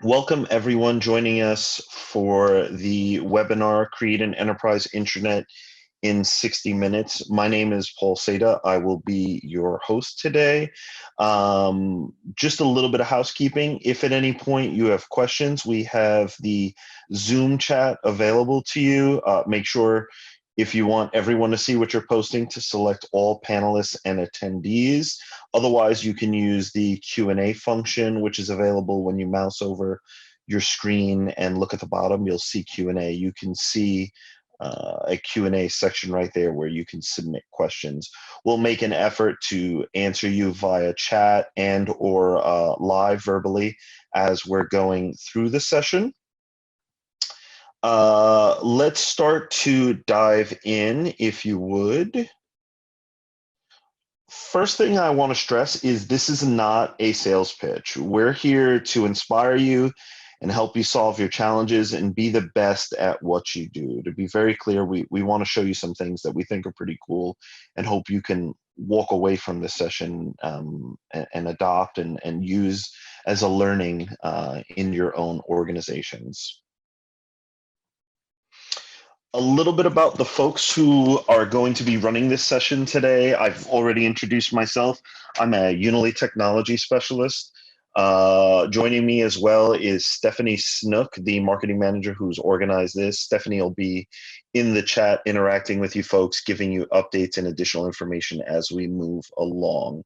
Welcome everyone joining us for the webinar, Create an Enterprise Intranet in 60 Minutes. My name is Paul Seda. I will be your host today. Just a little bit of housekeeping. If at any point you have questions, we have the Zoom chat available to you. Make sure if you want everyone to see what you're posting to select all panelists and attendees. Otherwise, you can use the Q&A function, which is available when you mouse over your screen and look at the bottom. You'll see Q&A. You can see a Q&A section right there where you can submit questions. We'll make an effort to answer you via chat and or live verbally as we're going through the session. Let's start to dive in, if you would. First thing I want to stress is this is not a sales pitch. We're here to inspire you and help you solve your challenges and be the best at what you do. To be very clear, we want to show you some things that we think are pretty cool and hope you can walk away from this session and adopt and use as a learning in your own organizations. A little bit about the folks who are going to be running this session today. I've already introduced myself. I'm a Unily technology specialist. Joining me as well is Stephanie Snook, the marketing manager who's organized this. Stephanie will be in the chat interacting with you folks, giving you updates and additional information as we move along.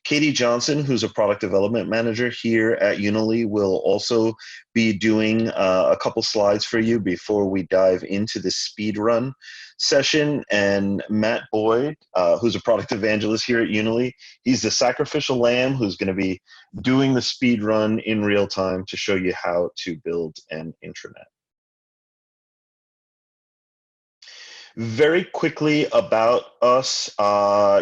Katie Johnson, who's a product development manager here at Unily, will also be doing a couple slides for you before we dive into the speed run session. And Matt Boyd, who's a product evangelist here at Unily, he's the sacrificial lamb who's going to be doing the speed run in real time to show you how to build an intranet. Very quickly about us,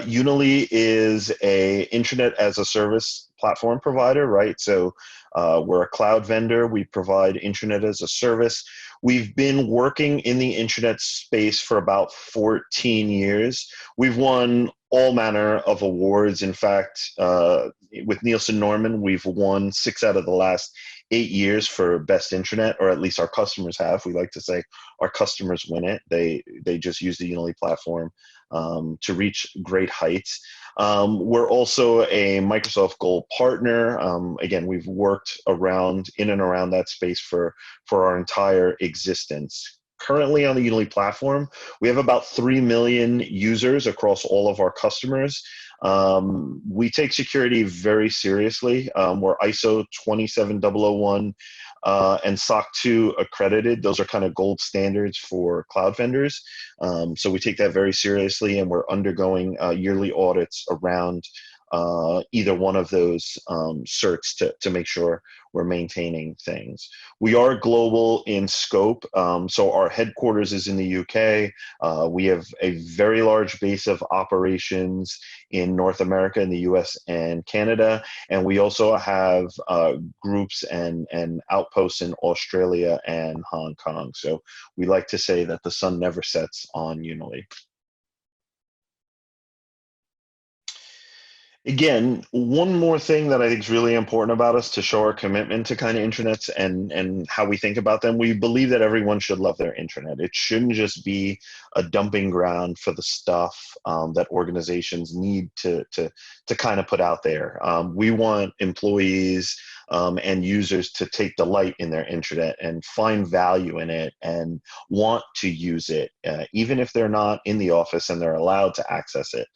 Unily is a intranet as a service platform provider, right? So we're a cloud vendor. We provide intranet as a service. We've been working in the intranet space for about 14 years. We've won all manner of awards. In fact, with Nielsen Norman, we've won 6 out of the last 8 years for best intranet, or at least our customers have. We like to say our customers win it. They just use the Unily platform to reach great heights. We're also a Microsoft Gold partner. Again, we've worked in and around that space for our entire existence. Currently on the Unily platform, we have about 3 million users across all of our customers. We take security very seriously. We're ISO 27001 and SOC 2 accredited. Those are kind of gold standards for cloud vendors. So we take that very seriously, and we're undergoing yearly audits around either one of those certs to make sure we're maintaining things. We are global in scope, so our headquarters is in the UK. We have a very large base of operations in North America, in the US and Canada, and we also have groups and outposts in Australia and Hong Kong. So we like to say that the sun never sets on Unily. Again, one more thing that I think is really important about us to show our commitment to kind of intranets and how we think about them. We believe that everyone should love their intranet. It shouldn't just be a dumping ground for the stuff that organizations need to kind of put out there. We want employees and users to take delight in their intranet and find value in it and want to use it, even if they're not in the office and they're allowed to access it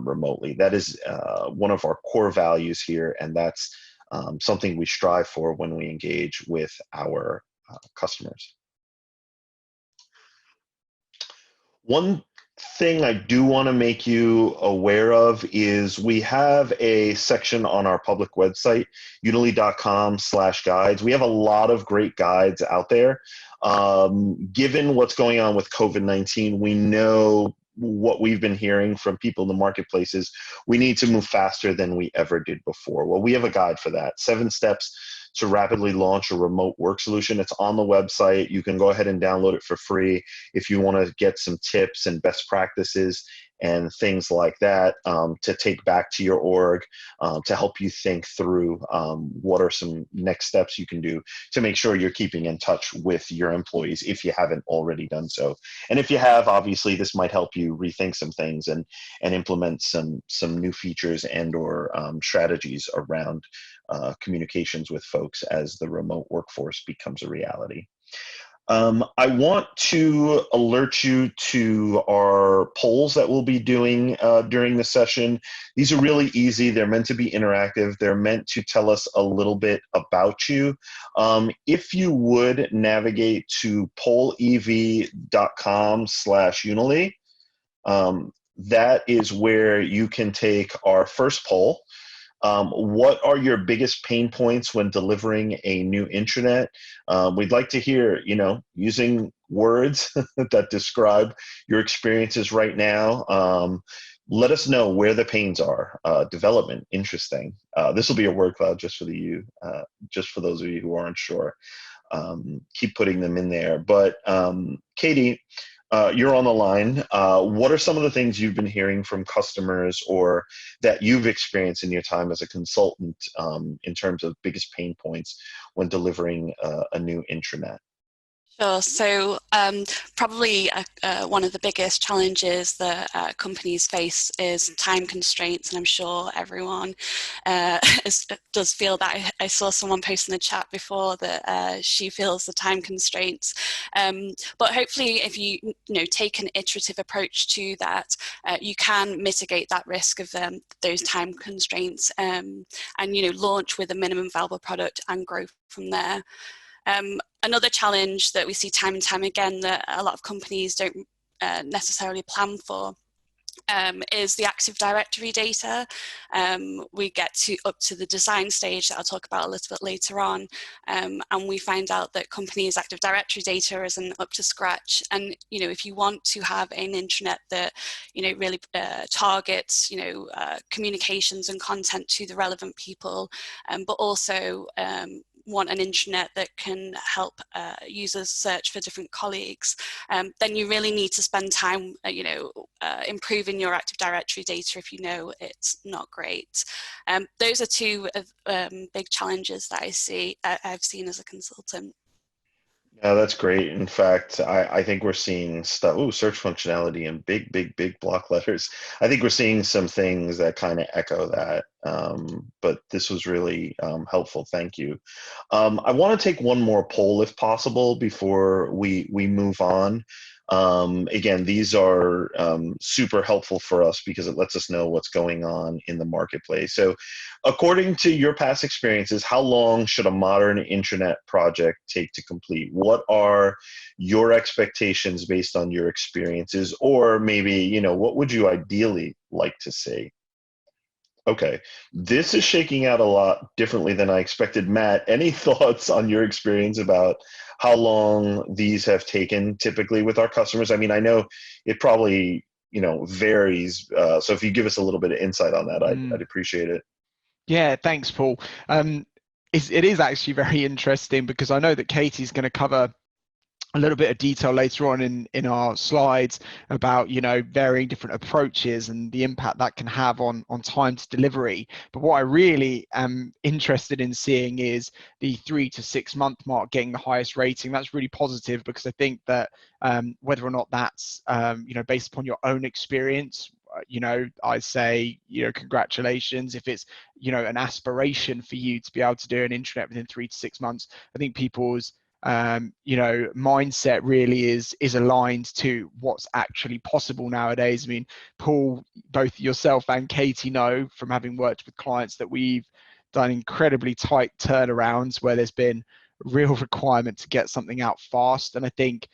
remotely. That is one of our core values here, and that's something we strive for when we engage with our customers. One thing I do want to make you aware of is we have a section on our public website, unily.com/guides. We have a lot of great guides out there. Given what's going on with COVID-19, we know what we've been hearing from people in the marketplace is we need to move faster than we ever did before. Well, we have a guide for that. 7 steps to rapidly launch a remote work solution. It's on the website. You can go ahead and download it for free if you want to get some tips and best practices and things like that to take back to your org to help you think through what are some next steps you can do to make sure you're keeping in touch with your employees if you haven't already done so. And if you have, obviously, this might help you rethink some things and implement some new features and or strategies around communications with folks as the remote workforce becomes a reality. I want to alert you to our polls that we'll be doing during the session. These are really easy. They're meant to be interactive. They're meant to tell us a little bit about you. If you would navigate to pollev.com/Unily, that is where you can take our first poll. What are your biggest pain points when delivering a new intranet? We'd like to hear, using words that describe your experiences right now. Let us know where the pains are. Development, interesting. This will be a word cloud just for just for those of you who aren't sure. Keep putting them in there. But Katie, you're on the line. What are some of the things you've been hearing from customers or that you've experienced in your time as a consultant in terms of biggest pain points when delivering a new intranet? Sure. So probably one of the biggest challenges that companies face is time constraints, and I'm sure everyone does feel that. I saw someone post in the chat before that she feels the time constraints, but hopefully if you take an iterative approach to that, you can mitigate that risk of those time constraints and launch with a minimum viable product and grow from there. Another challenge that we see time and time again that a lot of companies don't necessarily plan for is the Active Directory data. We get up to the design stage that I'll talk about a little bit later on, and we find out that companies' Active Directory data isn't up to scratch. And if you want to have an intranet that really targets communications and content to the relevant people, but also want an intranet that can help users search for different colleagues, then you really need to spend time, improving your Active Directory data if you know it's not great. Those are two big challenges that I've seen as a consultant. Yeah, that's great. In fact, I think we're seeing stuff, search functionality in big, big, big block letters. I think we're seeing some things that kind of echo that, but this was really helpful. Thank you. I want to take one more poll if possible before we move on. Again, these are super helpful for us because it lets us know what's going on in the marketplace. So according to your past experiences, how long should a modern intranet project take to complete? What are your expectations based on your experiences? Or maybe, what would you ideally like to see? Okay, this is shaking out a lot differently than I expected. Matt, any thoughts on your experience about how long these have taken typically with our customers? I mean, I know it probably, varies. So if you give us a little bit of insight on that, I'd appreciate it. Yeah, thanks, Paul. It is actually very interesting because I know that Katie's going to cover a little bit of detail later on in our slides about varying different approaches and the impact that can have on time to delivery. But what I really am interested in seeing is the 3 to 6 month mark getting the highest rating. That's really positive because I think that whether or not that's based upon your own experience, I say congratulations. If it's an aspiration for you to be able to do an intranet within 3 to 6 months, I think people's mindset really is aligned to what's actually possible nowadays. I mean, Paul, both yourself and Katie know from having worked with clients that we've done incredibly tight turnarounds where there's been real requirement to get something out fast. And I think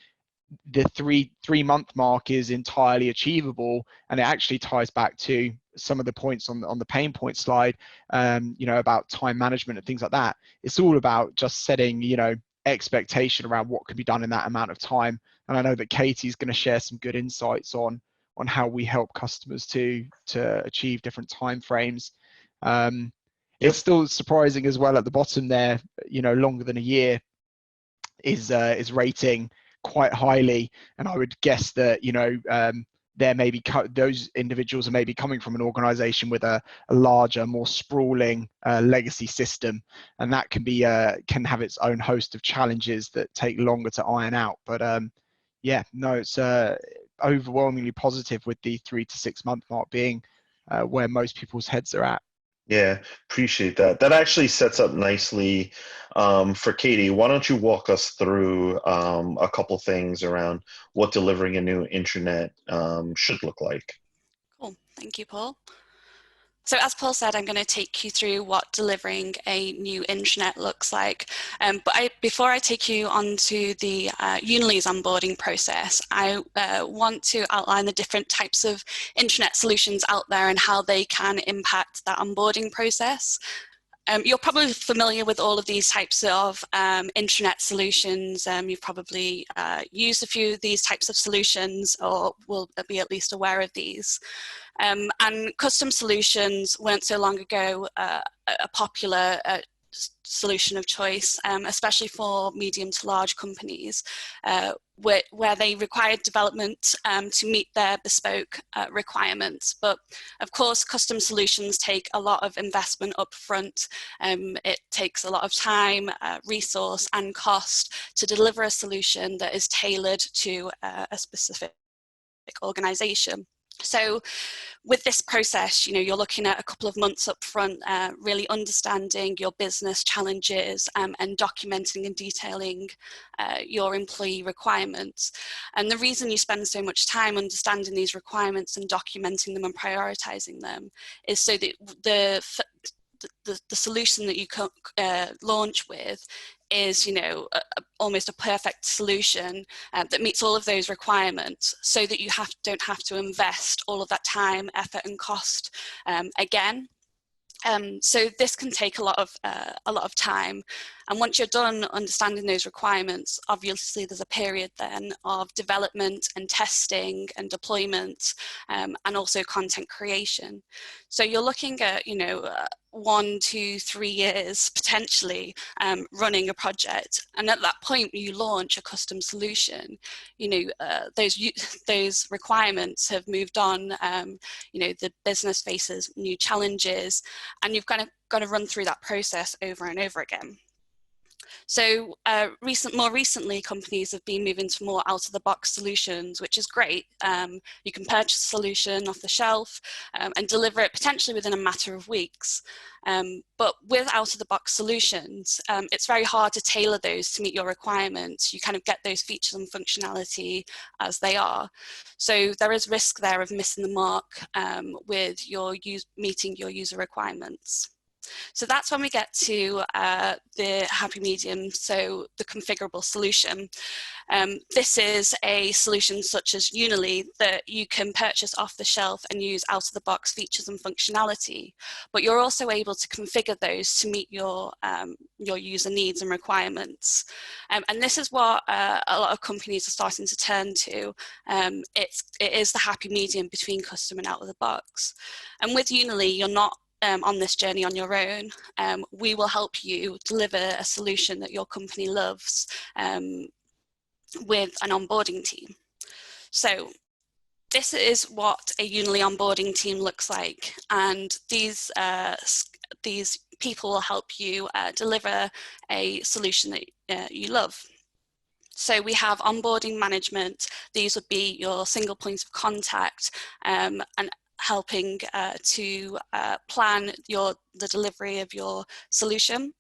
the three month mark is entirely achievable, and it actually ties back to some of the points on the pain point slide, about time management and things like that. It's all about just setting, expectation around what can be done in that amount of time. And I know that Katie's going to share some good insights on how we help customers to achieve different time frames. It's still surprising as well at the bottom there, longer than a year is rating quite highly. And I would guess that, there may be those individuals are maybe coming from an organization with a larger, more sprawling legacy system, and that can have its own host of challenges that take longer to iron out. But it's overwhelmingly positive, with the 3 to 6 month mark being where most people's heads are at. Yeah, appreciate that. That actually sets up nicely for Katie. Why don't you walk us through a couple things around what delivering a new intranet should look like? Cool. Thank you, Paul. So as Paul said, I'm going to take you through what delivering a new intranet looks like. But before I take you onto the Unily's onboarding process, I want to outline the different types of intranet solutions out there and how they can impact that onboarding process. You're probably familiar with all of these types of intranet solutions. You've probably used a few of these types of solutions, or will be at least aware of these. And custom solutions weren't so long ago a popular solution of choice, especially for medium to large companies, where they required development to meet their bespoke requirements. But of course, custom solutions take a lot of investment up front. It takes a lot of time, resource, and cost to deliver a solution that is tailored to a specific organization. So with this process, you're looking at a couple of months up front, really understanding your business challenges and documenting and detailing your employee requirements. And the reason you spend so much time understanding these requirements and documenting them and prioritizing them is so that the solution that you launch with is, almost a perfect solution that meets all of those requirements, so that you don't have to invest all of that time, effort, and cost again. So this can take a lot of time, and once you're done understanding those requirements, obviously there's a period then of development and testing and deployment, and also content creation. So you're looking at 1, 2, 3 years potentially running a project, and at that point you launch a custom solution. Those requirements have moved on. The business faces new challenges, and you've kind of got to run through that process over and over again. So more recently, companies have been moving to more out-of-the-box solutions, which is great. You can purchase a solution off the shelf and deliver it potentially within a matter of weeks. But with out-of-the-box solutions, it's very hard to tailor those to meet your requirements. You kind of get those features and functionality as they are. So there is risk there of missing the mark with meeting your user requirements. So that's when we get to the happy medium, so the configurable solution. This is a solution such as Unily that you can purchase off the shelf and use out-of-the-box features and functionality, but you're also able to configure those to meet your user needs and requirements. And this is what a lot of companies are starting to turn to. It is the happy medium between custom and out-of-the-box. And with Unily, you're not on this journey on your own. We will help you deliver a solution that your company loves with an onboarding team. So this is what a Unily onboarding team looks like, and these people will help you deliver a solution that you love. So we have onboarding management. These would be your single point of contact, and helping to plan the delivery of your solution,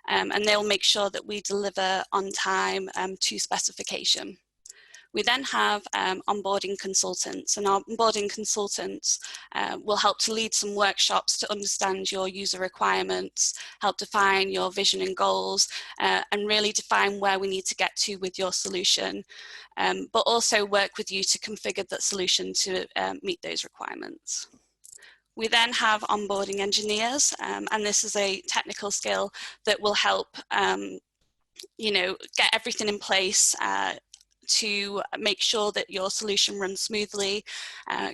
and they'll make sure that we deliver on time to specification. We then have onboarding consultants, and our onboarding consultants will help to lead some workshops to understand your user requirements, help define your vision and goals, and really define where we need to get to with your solution, but also work with you to configure that solution to meet those requirements. We then have onboarding engineers, and this is a technical skill that will help get everything in place to make sure that your solution runs smoothly,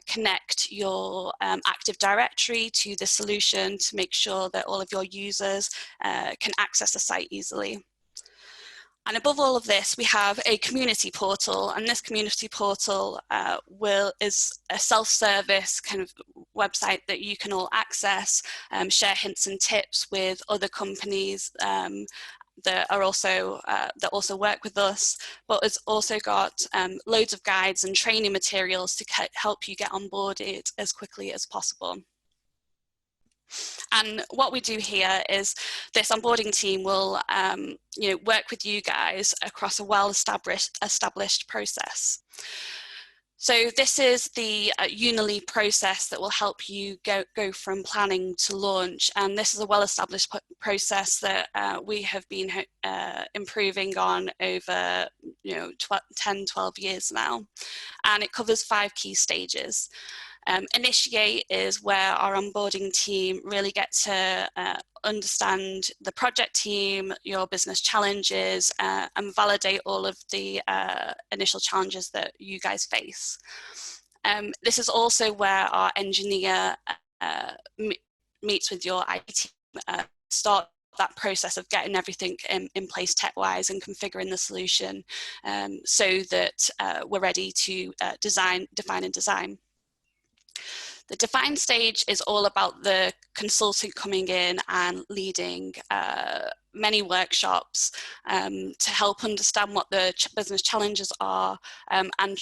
connect your Active Directory to the solution to make sure that all of your users can access the site easily. And above all of this, we have a community portal, and this community portal is a self-service kind of website that you can all access, share hints and tips with other companies that also work with us, but it's also got loads of guides and training materials to help you get onboarded as quickly as possible. And what we do here is this onboarding team will work with you guys across a well-established process. So this is the Unily process that will help you go from planning to launch. And this is a well-established process that we have been improving on over 10, 12 years now. And it covers 5 key stages. Initiate is where our onboarding team really get to understand the project team, your business challenges, and validate all of the initial challenges that you guys face. This is also where our engineer meets with your IT team, start that process of getting everything in place tech-wise and configuring the solution so that we're ready to define and design. The define stage is all about the consultant coming in and leading many workshops to help understand what the business challenges are and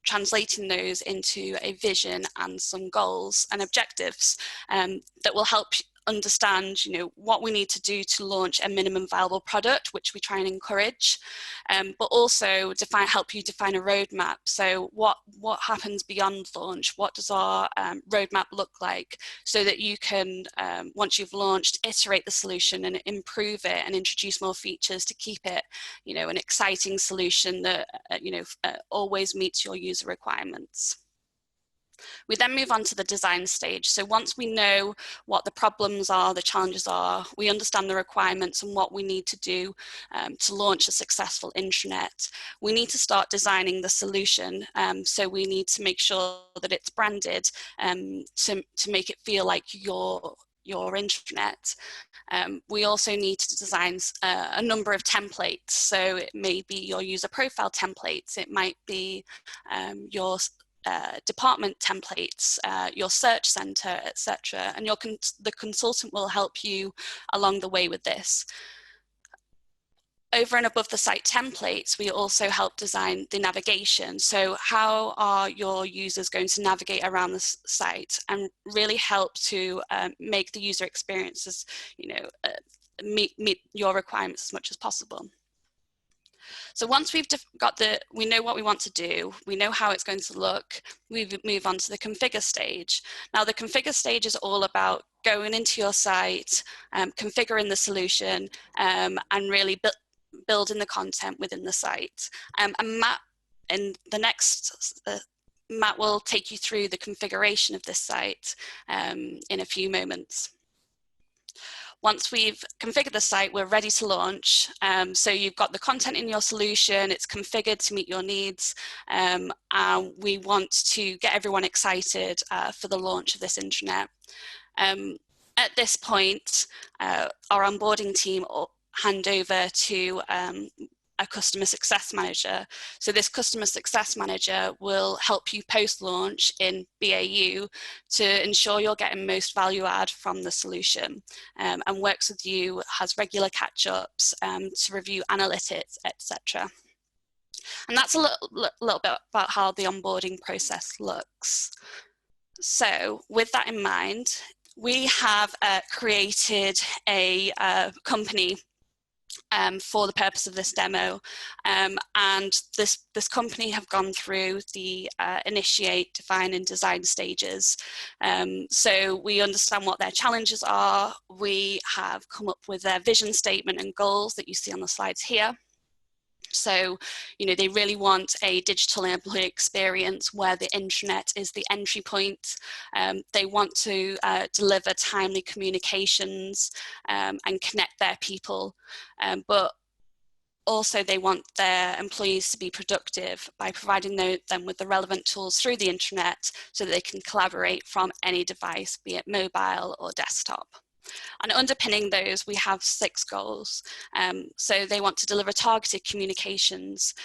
translating those into a vision and some goals and objectives that will help understand what we need to do to launch a minimum viable product, which we try and encourage, but also help you define a roadmap. So what happens beyond launch? What does our roadmap look like, so that you can, once you've launched, iterate the solution and improve it and introduce more features to keep it an exciting solution that always meets your user requirements. We then move on to the design stage. So once we know what the problems are, the challenges are, we understand the requirements and what we need to do to launch a successful intranet, we need to start designing the solution. So we need to make sure that it's branded to make it feel like your intranet. We also need to design a number of templates. So it may be your user profile templates, it might be your department templates, your search center, etc. And the consultant will help you along the way with this. Over and above the site templates, we also help design the navigation. So how are your users going to navigate around the site, and really help to make the user experiences, meet your requirements as much as possible. So once we know what we want to do, we know how it's going to look, we move on to the configure stage. Now the configure stage is all about going into your site, configuring the solution, and really building the content within the site. And Matt, Matt will take you through the configuration of this site in a few moments. Once we've configured the site, we're ready to launch. So you've got the content in your solution, it's configured to meet your needs, and we want to get everyone excited for the launch of this intranet. At this point, our onboarding team hand over to a customer success manager. So this customer success manager will help you post-launch in BAU to ensure you're getting most value add from the solution, and works with you, has regular catch-ups to review analytics, etc. And that's a little bit about how the onboarding process looks. So with that in mind, we have created a company for the purpose of this demo, and this company have gone through the initiate, define and design stages. So we understand what their challenges are. We have come up with their vision statement and goals that you see on the slides here. So, they really want a digital employee experience where the intranet is the entry point. They want to deliver timely communications and connect their people. But Also, they want their employees to be productive by providing them with the relevant tools through the intranet so that they can collaborate from any device, be it mobile or desktop. And underpinning those, we have 6 goals. So they want to deliver targeted communications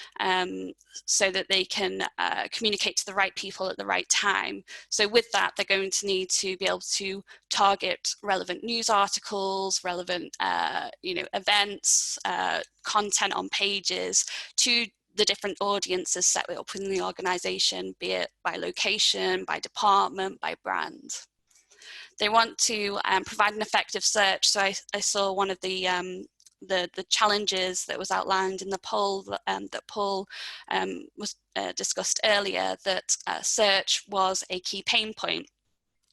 so that they can communicate to the right people at the right time. So with that, they're going to need to be able to target relevant news articles, relevant events, content on pages to the different audiences set up within the organization, be it by location, by department, by brand. They want to provide an effective search. So I saw one of the challenges that was outlined in the poll that Paul was discussed earlier, that search was a key pain point.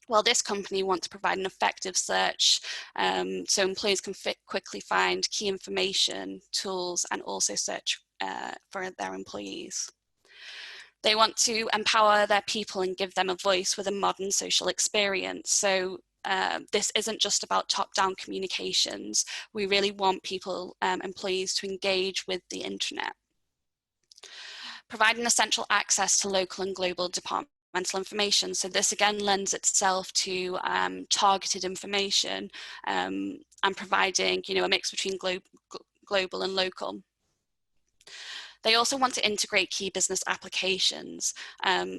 Well, this company wants to provide an effective search so employees can quickly find key information, tools, and also search for their employees. They want to empower their people and give them a voice with a modern social experience. So this isn't just about top-down communications. We really want people, employees, to engage with the intranet. Providing essential access to local and global departmental information. So this again lends itself to targeted information and providing, a mix between global and local. They also want to integrate key business applications.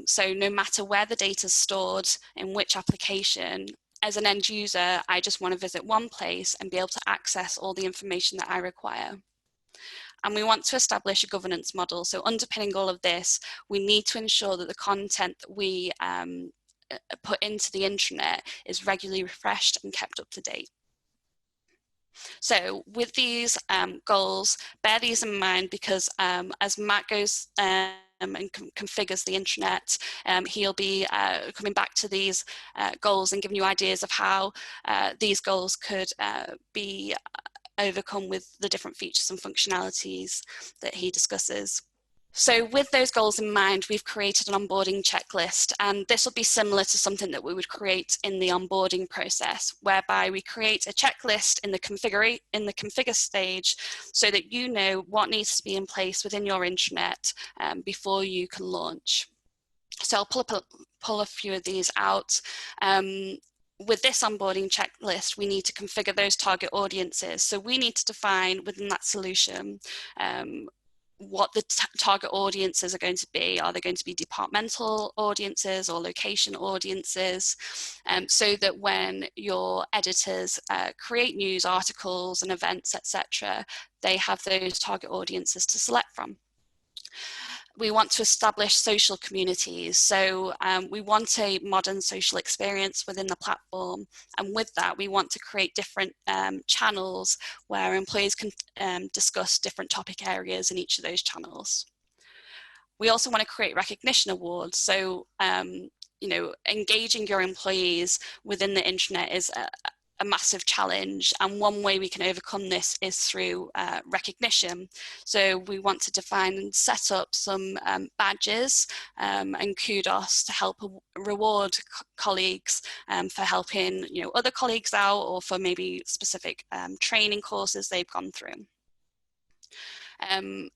So no matter where the data is stored, in which application, as an end user, I just want to visit one place and be able to access all the information that I require. And we want to establish a governance model. So underpinning all of this, we need to ensure that the content that we put into the intranet is regularly refreshed and kept up to date. So with these goals, bear these in mind, because as Matt goes and configures the intranet, he'll be coming back to these goals and giving you ideas of how these goals could be overcome with the different features and functionalities that he discusses. So with those goals in mind, we've created an onboarding checklist, and this will be similar to something that we would create in the onboarding process, whereby we create a checklist in the configure stage so that you know what needs to be in place within your intranet before you can launch. So I'll pull a few of these out. With this onboarding checklist, we need to configure those target audiences. So we need to define within that solution what the target audiences are going to be. Are they going to be departmental audiences or location audiences? So that when your editors create news articles and events, etc., they have those target audiences to select from. We want to establish social communities. So we want a modern social experience within the platform. And with that, we want to create different channels where employees can discuss different topic areas in each of those channels. We also want to create recognition awards. So, engaging your employees within the intranet is a massive challenge, and one way we can overcome this is through recognition. So we want to define and set up some badges and kudos to help reward colleagues for helping other colleagues out, or for maybe specific training courses they've gone through.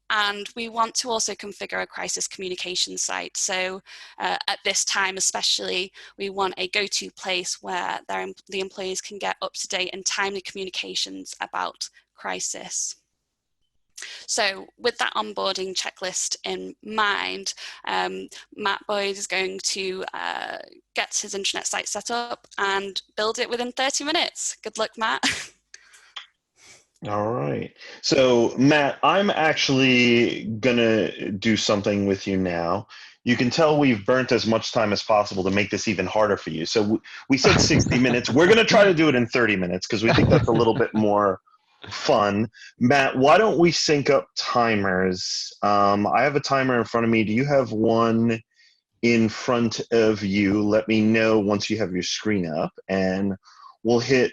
And we want to also configure a crisis communication site. So at this time especially, we want a go-to place where the employees can get up-to-date and timely communications about crisis. So with that onboarding checklist in mind, Matt Boyd is going to get his intranet site set up and build it within 30 minutes. Good luck, Matt. All right. So, Matt, I'm actually going to do something with you now. You can tell we've burnt as much time as possible to make this even harder for you. So we said 60 minutes. We're going to try to do it in 30 minutes because we think that's a little bit more fun. Matt, why don't we sync up timers? I have a timer in front of me. Do you have one in front of you? Let me know once you have your screen up, and we'll hit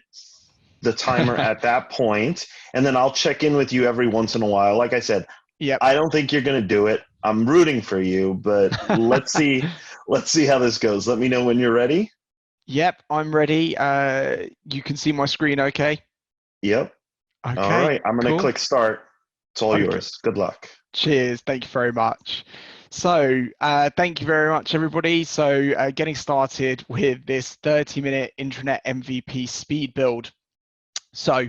the timer at that point, and then I'll check in with you every once in a while. Like I said, Yep. I don't think you're going to do it. I'm rooting for you, but let's see how this goes. Let me know when you're ready. Yep, I'm ready. You can see my screen okay? Yep. Okay. All right, I'm going to cool. click start. It's all Okay. yours. Good luck. Cheers. Thank you very much. So thank you very much, everybody. So getting started with this 30-minute intranet MVP speed build. So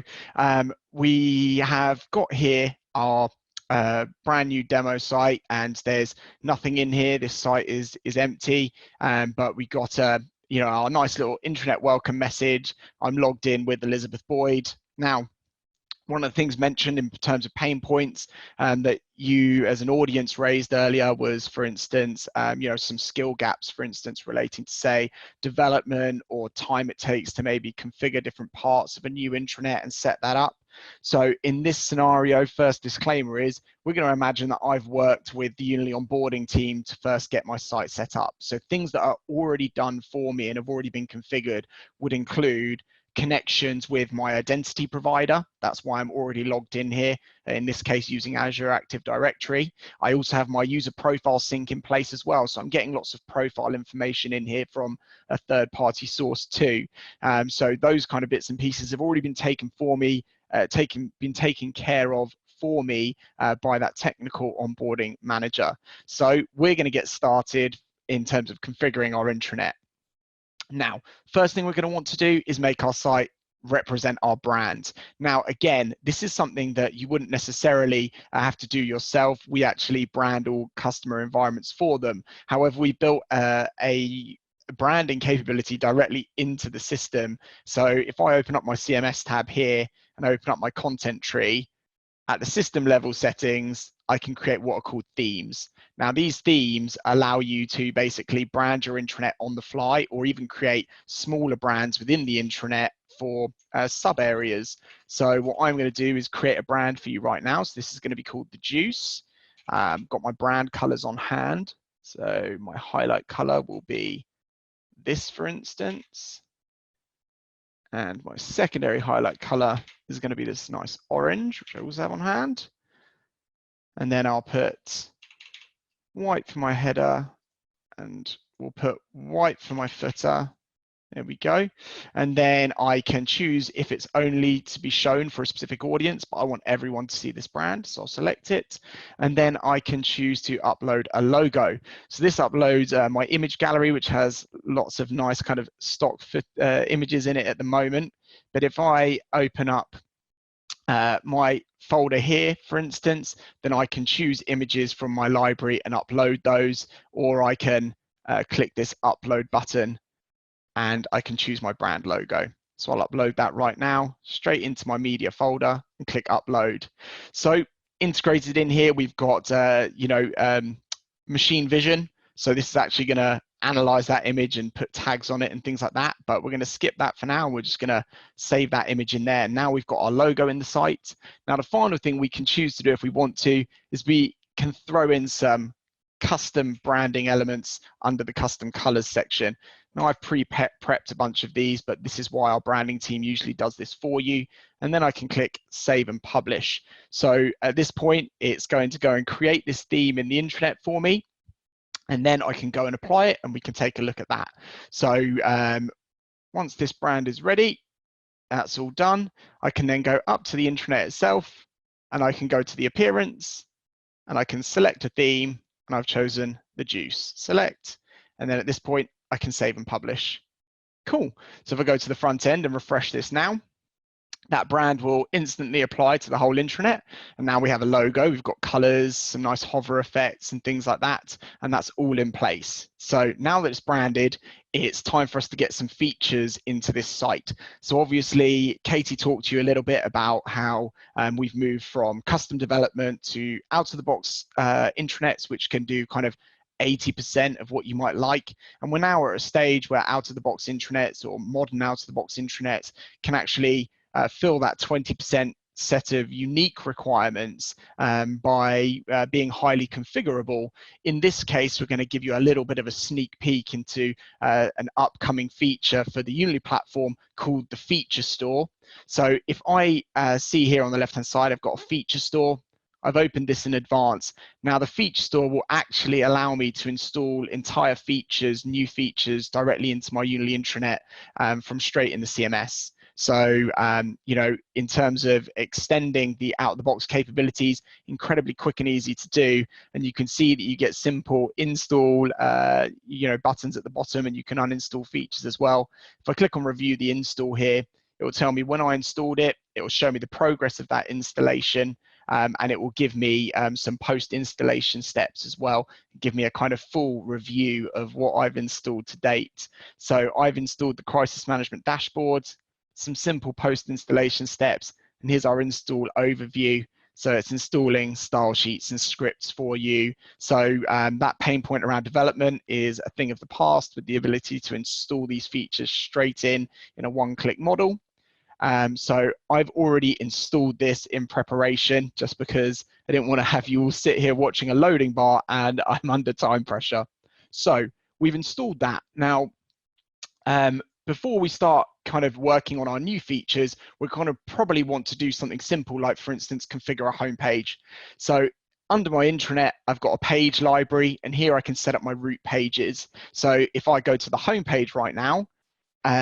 we have got here our brand new demo site, and there's nothing in here. This site is empty, but we got our nice little intranet welcome message. I'm logged in with Elizabeth Boyd. Now, one of the things mentioned in terms of pain points that you as an audience raised earlier was, for instance, some skill gaps, for instance, relating to, say, development or time it takes to maybe configure different parts of a new intranet and set that up. So in this scenario, first disclaimer is we're going to imagine that I've worked with the Unily onboarding team to first get my site set up. So things that are already done for me and have already been configured would include connections with my identity provider. That's why I'm already logged in here, in this case using Azure Active Directory. I also have my user profile sync in place as well, so I'm getting lots of profile information in here from a third-party source too. So those kind of bits and pieces have already been taken for me, been taken care of for me by that technical onboarding manager. So we're going to get started in terms of configuring our intranet. Now, first thing we're going to want to do is make our site represent our brand. Now, again, this is something that you wouldn't necessarily have to do yourself. We actually brand all customer environments for them. However, we built a branding capability directly into the system. So if I open up my CMS tab here and open up my content tree, at the system level settings, I can create what are called themes. Now, these themes allow you to basically brand your intranet on the fly, or even create smaller brands within the intranet for sub areas. So what I'm going to do is create a brand for you right now. So this is going to be called the Juice. Got my brand colors on hand. So my highlight color will be this, for instance. And my secondary highlight color is going to be this nice orange, which I also have on hand. And then I'll put white for my header, and we'll put white for my footer. There we go. And then I can choose if it's only to be shown for a specific audience, but I want everyone to see this brand, so I'll select it. And then I can choose to upload a logo. So this uploads my image gallery, which has lots of nice kind of stock images in it at the moment. But if I open up my folder here, for instance, then I can choose images from my library and upload those, or I can click this upload button and I can choose my brand logo. So I'll upload that right now, straight into my media folder, and click upload. So integrated in here, we've got machine vision. So this is actually going to analyze that image and put tags on it and things like that, but we're going to skip that for now. We're just going to save that image in there. Now we've got our logo in the site. Now the final thing we can choose to do if we want to is we can throw in some custom branding elements under the custom colors section. Now I've prepped a bunch of these, but this is why our branding team usually does this for you. And then I can click save and publish. So at this point, it's going to go and create this theme in the intranet for me. And then I can go and apply it, and we can take a look at that. So once this brand is ready, that's all done. I can then go up to the intranet itself, and I can go to the appearance, and I can select a theme, and I've chosen the Juice. Select, and then at this point, I can save and publish. Cool. So if I go to the front end and refresh this now, that brand will instantly apply to the whole intranet. And now we have a logo, we've got colors, some nice hover effects and things like that. And that's all in place. So now that it's branded, it's time for us to get some features into this site. So obviously, Katie talked to you a little bit about how we've moved from custom development to out-of-the-box intranets, which can do kind of 80% of what you might like. And we're now at a stage where out-of-the-box intranets or modern out-of-the-box intranets can actually fill that 20% set of unique requirements by being highly configurable. In this case, we're going to give you a little bit of a sneak peek into an upcoming feature for the Unily platform called the Feature Store. So if I see here on the left-hand side, I've got a feature store. I've opened this in advance. Now the feature store will actually allow me to install entire features, new features directly into my Unily intranet from straight in the CMS. So, you know, in terms of extending the out-of-the-box capabilities, incredibly quick and easy to do. And you can see that you get simple install, you know, buttons at the bottom, and you can uninstall features as well. If I click on review the install here, it will tell me when I installed it. It will show me the progress of that installation, and it will give me some post-installation steps as well, give me a kind of full review of what I've installed to date. So I've installed the crisis management dashboard, some simple post-installation steps, and here's our install overview. So it's installing style sheets and scripts for you. So that pain point around development is a thing of the past, with the ability to install these features straight in a one-click model. So I've already installed this in preparation, just because I didn't want to have you all sit here watching a loading bar and I'm under time pressure. So we've installed that. Now, before we start kind of working on our new features, we kind of probably want to do something simple, like for instance, configure a home page. So under my intranet, I've got a page library, and here I can set up my root pages. So if I go to the home page right now,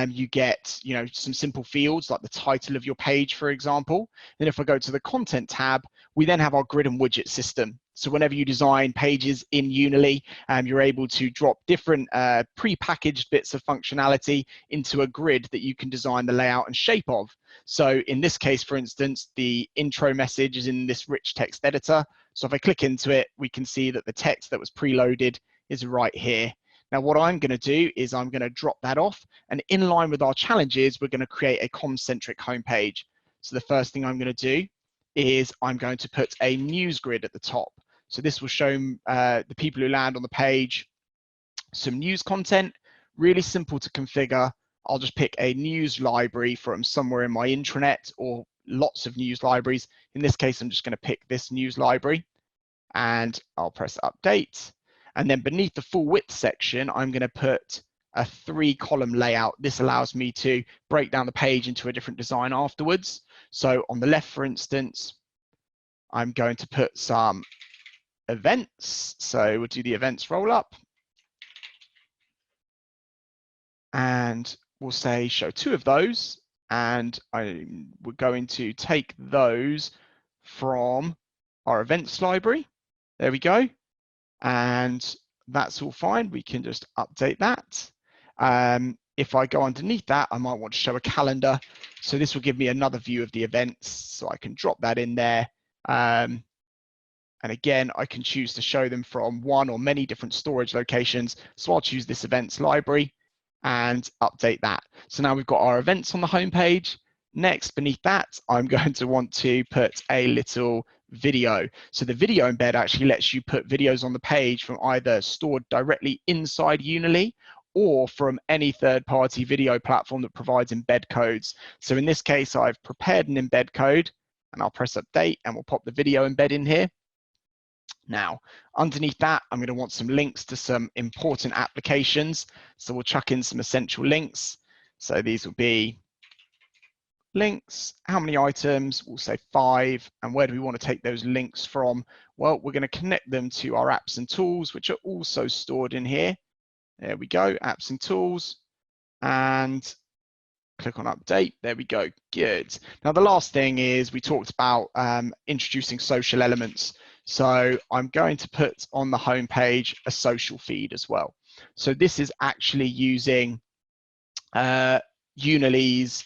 you get, you know, some simple fields like the title of your page, for example. Then if I go to the content tab, we then have our grid and widget system. So whenever you design pages in Unily, you're able to drop different pre-packaged bits of functionality into a grid that you can design the layout and shape of. So in this case, for instance, the intro message is in this rich text editor. So if I click into it, we can see that the text that was preloaded is right here. Now, what I'm going to do is I'm going to drop that off, and in line with our challenges, we're going to create a com-centric homepage. So the first thing I'm going to do is I'm going to put a news grid at the top. So this will show the people who land on the page some news content, really simple to configure. I'll just pick a news library from somewhere in my intranet, or lots of news libraries. In this case, I'm just going to pick this news library, and I'll press update. And then beneath the full width section, I'm going to put a 3-column layout. This allows me to break down the page into a different design afterwards. So on the left, for instance, I'm going to put some events. So we'll do the events roll up. And we'll say show 2 of those. And we're going to take those from our events library. There we go. And that's all fine. We can just update that. If I go underneath that, I might want to show a calendar. So this will give me another view of the events. So I can drop that in there. And again, I can choose to show them from one or many different storage locations. So I'll choose this events library and update that. So now we've got our events on the home page. Next, beneath that, I'm going to want to put a little video. So the video embed actually lets you put videos on the page from either stored directly inside Unily or from any third-party video platform that provides embed codes. So in this case, I've prepared an embed code, and I'll press update, and we'll pop the video embed in here. Now, underneath that, I'm going to want some links to some important applications. So we'll chuck in some essential links. So these will be links. How many items? We'll say 5. And where do we want to take those links from? Well, we're going to connect them to our apps and tools, which are also stored in here. There we go, apps and tools. And click on update. There we go. Good. Now, the last thing is we talked about introducing social elements. So I'm going to put on the home page a social feed as well. So this is actually using Unily's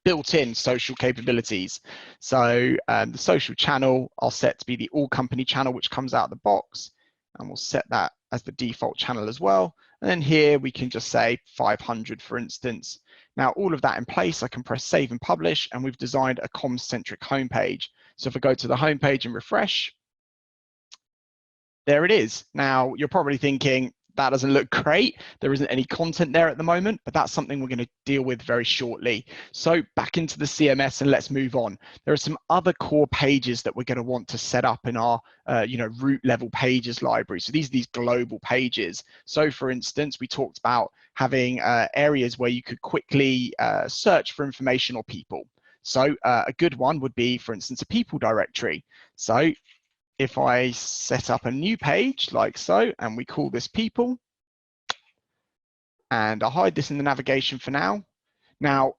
built-in social capabilities. So the social channel I'll set to be the all company channel, which comes out of the box, and we'll set that as the default channel as well. And then here we can just say 500, for instance. Now, all of that in place, I can press save and publish, and we've designed a comms-centric homepage. So if I go to the homepage and refresh, there it is. Now, you're probably thinking, that doesn't look great. There isn't any content there at the moment, but that's something we're going to deal with very shortly. So back into the CMS and let's move on. There are some other core pages that we're going to want to set up in our root level pages library. So these are these global pages. So for instance, we talked about having areas where you could quickly search for information or people. So a good one would be, for instance, a people directory. So if I set up a new page like so, and we call this people, and I'll hide this in the navigation for now. Now,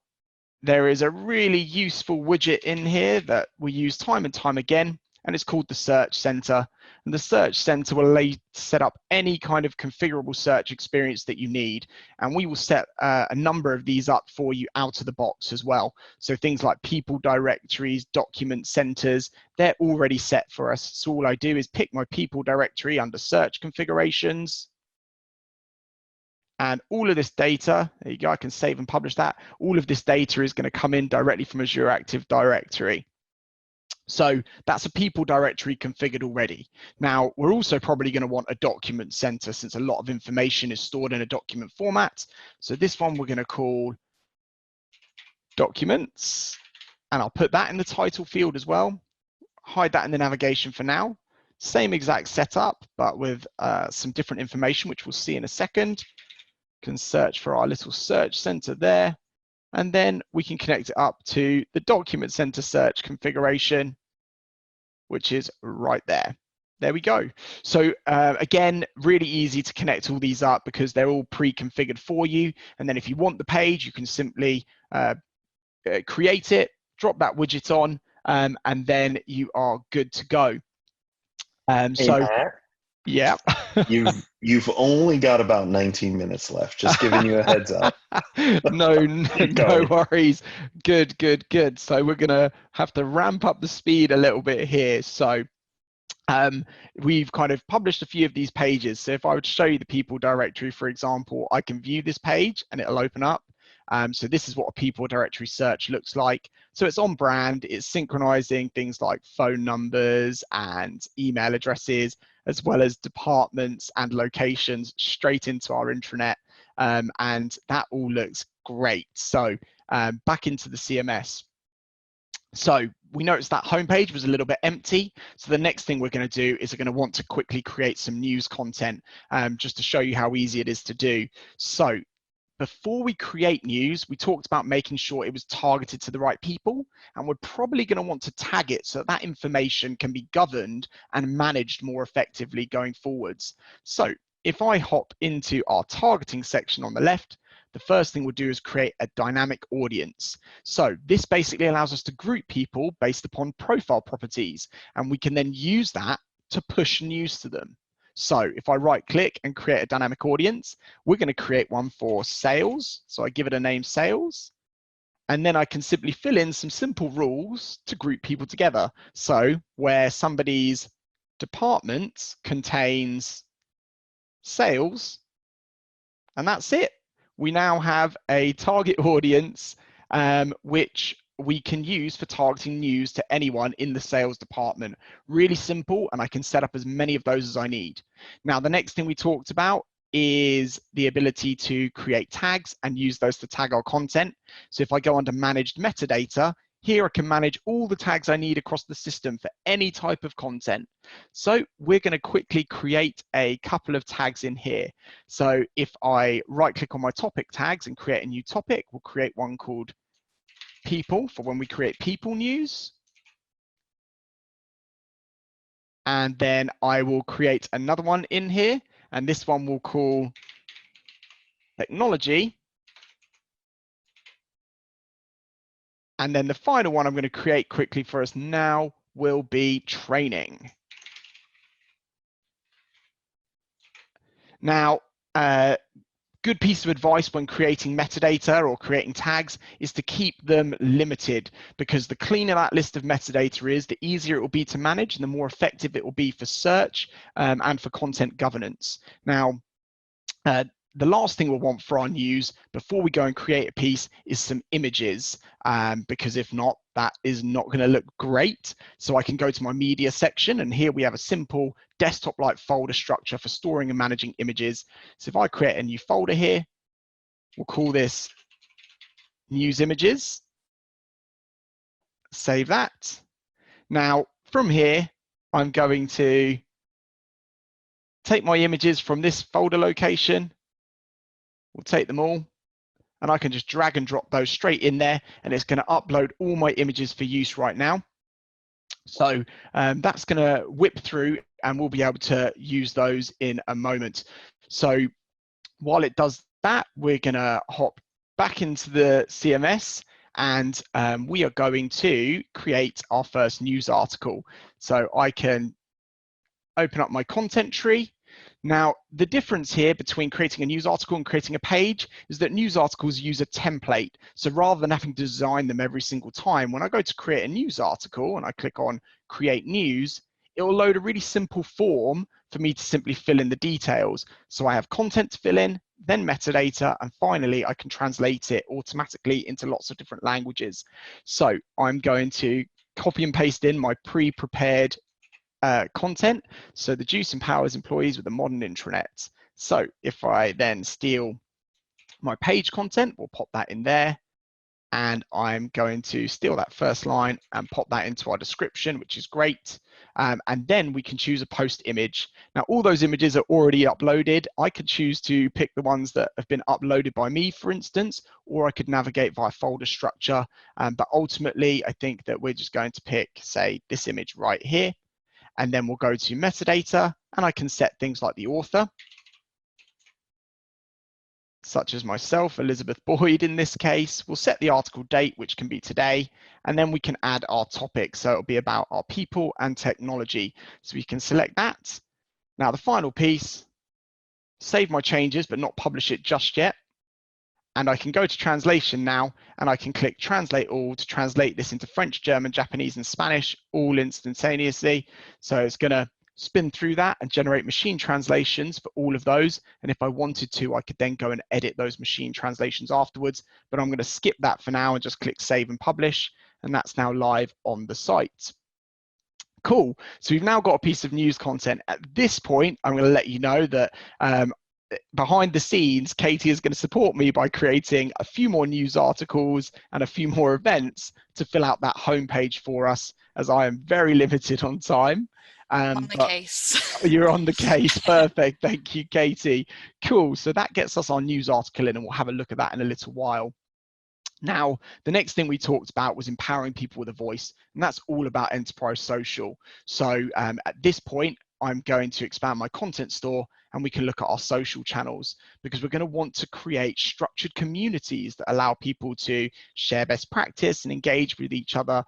there is a really useful widget in here that we use time and time again, and it's called the Search Center. And the Search Center will allow you to set up any kind of configurable search experience that you need. And we will set a number of these up for you out of the box as well. So things like people directories, document centers, they're already set for us. So all I do is pick my people directory under search configurations. And all of this data, there you go, I can save and publish that. All of this data is going to come in directly from Azure Active Directory. So that's a people directory configured already. Now, we're also probably going to want a document center since a lot of information is stored in a document format. So this one we're going to call documents, and I'll put that in the title field as well. Hide that in the navigation for now. Same exact setup, but with some different information, which we'll see in a second. Can search for our little search center there, and then we can connect it up to the document center search configuration, which is right there. There we go. So again, really easy to connect all these up because they're all pre-configured for you. And then if you want the page, you can simply create it, drop that widget on, and then you are good to go. So yeah. You've only got about 19 minutes left. Just giving you a heads up. No worries. Good. So we're gonna have to ramp up the speed a little bit here. So we've kind of published a few of these pages. So if I would show you the people directory, for example, I can view this page and it'll open up. So this is what a people directory search looks like. So it's on brand, it's synchronizing things like phone numbers and email addresses, as well as departments and locations straight into our intranet. And that all looks great. So back into the CMS. So we noticed that homepage was a little bit empty. So the next thing we're going to do is we're going to want to quickly create some news content just to show you how easy it is to do. So before we create news, we talked about making sure it was targeted to the right people, and we're probably going to want to tag it so that information can be governed and managed more effectively going forwards. So if I hop into our targeting section on the left, the first thing we'll do is create a dynamic audience. So this basically allows us to group people based upon profile properties, and we can then use that to push news to them. So if I right click and create a dynamic audience, we're going to create one for sales. So I give it a name sales, and then I can simply fill in some simple rules to group people together. So where somebody's department contains sales, and that's it. We now have a target audience which we can use for targeting news to anyone in the sales department. Really simple, and I can set up as many of those as I need. Now, the next thing we talked about is the ability to create tags and use those to tag our content. So if I go under managed metadata, here I can manage all the tags I need across the system for any type of content. So we're going to quickly create a couple of tags in here. So if I right click on my topic tags and create a new topic, we'll create one called people for when we create people news. And then I will create another one in here, and this one we'll call technology. And then the final one I'm going to create quickly for us now will be training. Now, good piece of advice when creating metadata or creating tags is to keep them limited, because the cleaner that list of metadata is, the easier it will be to manage and the more effective it will be for search and for content governance. Now, the last thing we'll want for our news before we go and create a piece is some images, because if not, that is not going to look great. So I can go to my media section, and here we have a simple desktop-like folder structure for storing and managing images. So if I create a new folder here, we'll call this news images. Save that. Now, from here, I'm going to take my images from this folder location. We'll take them all, and I can just drag and drop those straight in there, and it's going to upload all my images for use right now. So that's going to whip through, and we'll be able to use those in a moment. So while it does that, we're going to hop back into the CMS, and we are going to create our first news article. So I can open up my content tree. Now, the difference here between creating a news article and creating a page is that news articles use a template. So rather than having to design them every single time, when I go to create a news article and I click on create news, it will load a really simple form for me to simply fill in the details. So I have content to fill in, then metadata, and finally I can translate it automatically into lots of different languages. So I'm going to copy and paste in my pre-prepared content. So the juice empowers employees with a modern intranet. So if I then steal my page content, we'll pop that in there. And I'm going to steal that first line and pop that into our description, which is great. And then we can choose a post image. Now, all those images are already uploaded. I could choose to pick the ones that have been uploaded by me, for instance, or I could navigate via folder structure. But ultimately, I think that we're just going to pick, say, this image right here. And then we'll go to metadata, and I can set things like the author, such as myself, Elizabeth Boyd in this case. We'll set the article date, which can be today, and then we can add our topic. So it'll be about our people and technology. So we can select that. Now the final piece, save my changes, but not publish it just yet. And I can go to translation now, and I can click translate all to translate this into French, German, Japanese, and Spanish all instantaneously. So it's going to spin through that and generate machine translations for all of those. And if I wanted to, I could then go and edit those machine translations afterwards. But I'm going to skip that for now and just click save and publish. And that's now live on the site. Cool. So we've now got a piece of news content. At this point, I'm going to let you know that behind the scenes, Katie is going to support me by creating a few more news articles and a few more events to fill out that homepage for us, as I am very limited on time. On the case. You're on the case. Perfect. Thank you, Katie. Cool. So that gets us our news article in, and we'll have a look at that in a little while. Now, the next thing we talked about was empowering people with a voice, and that's all about enterprise social. So at this point, I'm going to expand my content store, and we can look at our social channels, because we're going to want to create structured communities that allow people to share best practice and engage with each other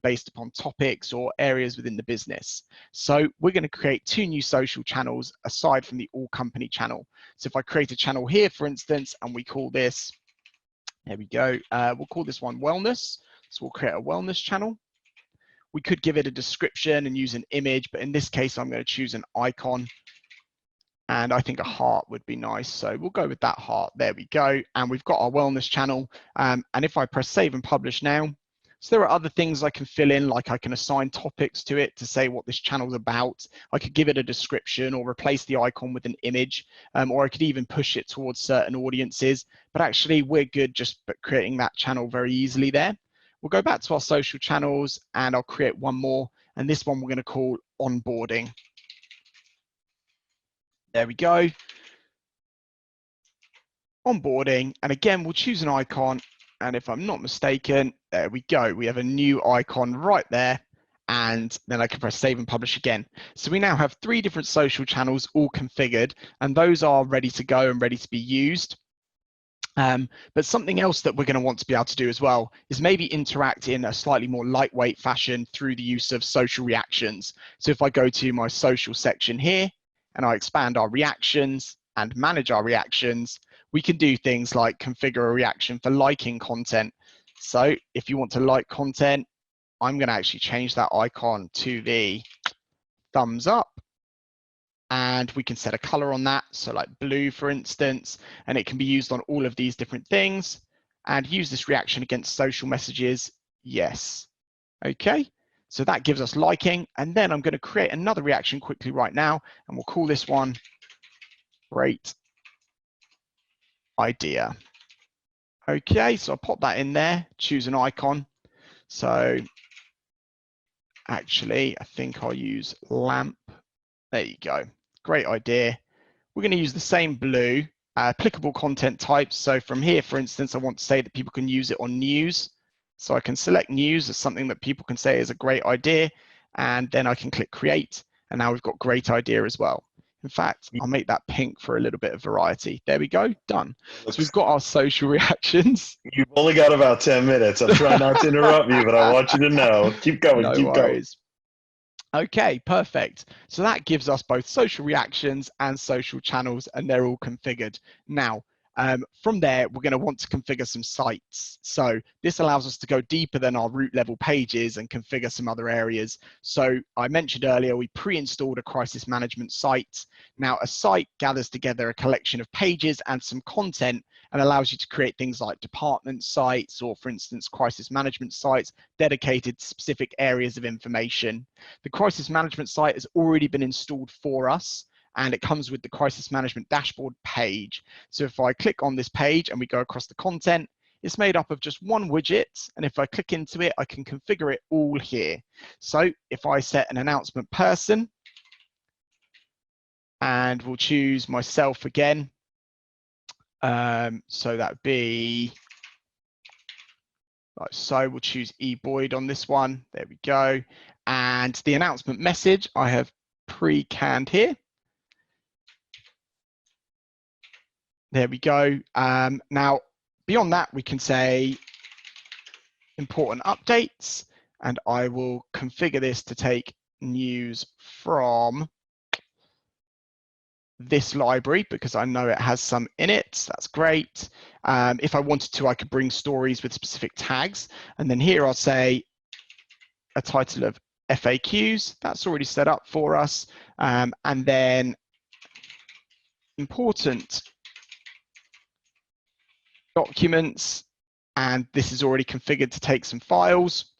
based upon topics or areas within the business. So we're going to create 2 new social channels aside from the all company channel. So if I create a channel here, for instance, and we call this, there we go, we'll call this one wellness. So we'll create a wellness channel. We could give it a description and use an image, but in this case, I'm going to choose an icon. And I think a heart would be nice. So we'll go with that heart. There we go. And we've got our wellness channel. And if I press save and publish now, so there are other things I can fill in, like I can assign topics to it to say what this channel's about. I could give it a description or replace the icon with an image, or I could even push it towards certain audiences. But actually, we're good just creating that channel very easily there. We'll go back to our social channels, and I'll create one more. And this one we're going to call onboarding. There we go. Onboarding. And again, we'll choose an icon. And if I'm not mistaken, there we go. We have a new icon right there. And then I can press save and publish again. So we now have 3 different social channels all configured, and those are ready to go and ready to be used. But something else that we're going to want to be able to do as well is maybe interact in a slightly more lightweight fashion through the use of social reactions. So if I go to my social section here and I expand our reactions and manage our reactions, we can do things like configure a reaction for liking content. So if you want to like content, I'm going to actually change that icon to the thumbs up. And we can set a color on that, so like blue, for instance, and it can be used on all of these different things. And use this reaction against social messages, yes. Okay, so that gives us liking, and then I'm going to create another reaction quickly right now, and we'll call this one great idea. Okay, so I'll pop that in there, choose an icon. So actually, I think I'll use lamp. There you go. Great idea. We're going to use the same blue, applicable content types. So from here, for instance, I want to say that people can use it on news. So I can select news as something that people can say is a great idea. And then I can click create. And now we've got great idea as well. In fact, I'll make that pink for a little bit of variety. There we go, done. So we've got our social reactions. You've only got about 10 minutes. I'm trying not to interrupt you, but I want you to know. Keep going, No keep going. worries. Okay, perfect. So that gives us both social reactions and social channels, and they're all configured. Now, from there, we're going to want to configure some sites. So this allows us to go deeper than our root level pages and configure some other areas. So I mentioned earlier, we pre-installed a crisis management site. Now, a site gathers together a collection of pages and some content and allows you to create things like department sites or, for instance, crisis management sites dedicated to specific areas of information. The crisis management site has already been installed for us, and it comes with the crisis management dashboard page. So if I click on this page and we go across the content, it's made up of just one widget, and if I click into it, I can configure it all here. So if I set an announcement person, and we'll choose myself again, so that would be like so. We'll choose E. Boyd on this one. There we go. And the announcement message I have pre-canned here. There we go. Now, beyond that, we can say important updates, and I will configure this to take news from this library because I know it has some in it. That's great. If I wanted to, I could bring stories with specific tags, and then here I'll say a title of FAQs. That's already set up for us, and then important documents, and this is already configured to take some files.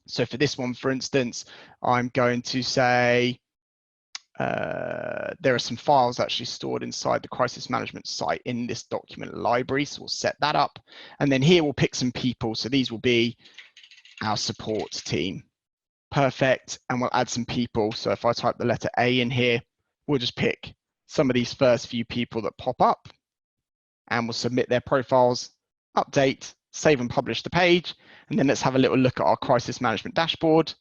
So for this one, for instance, I'm going to say there are some files actually stored inside the crisis management site in this document library, so we'll set that up. And then here we'll pick some people, so these will be our support team. Perfect, and we'll add some people. So if I type the letter A in here, we'll just pick some of these first few people that pop up, and we'll submit their profiles, update, save and publish the page, and then let's have a little look at our crisis management dashboard.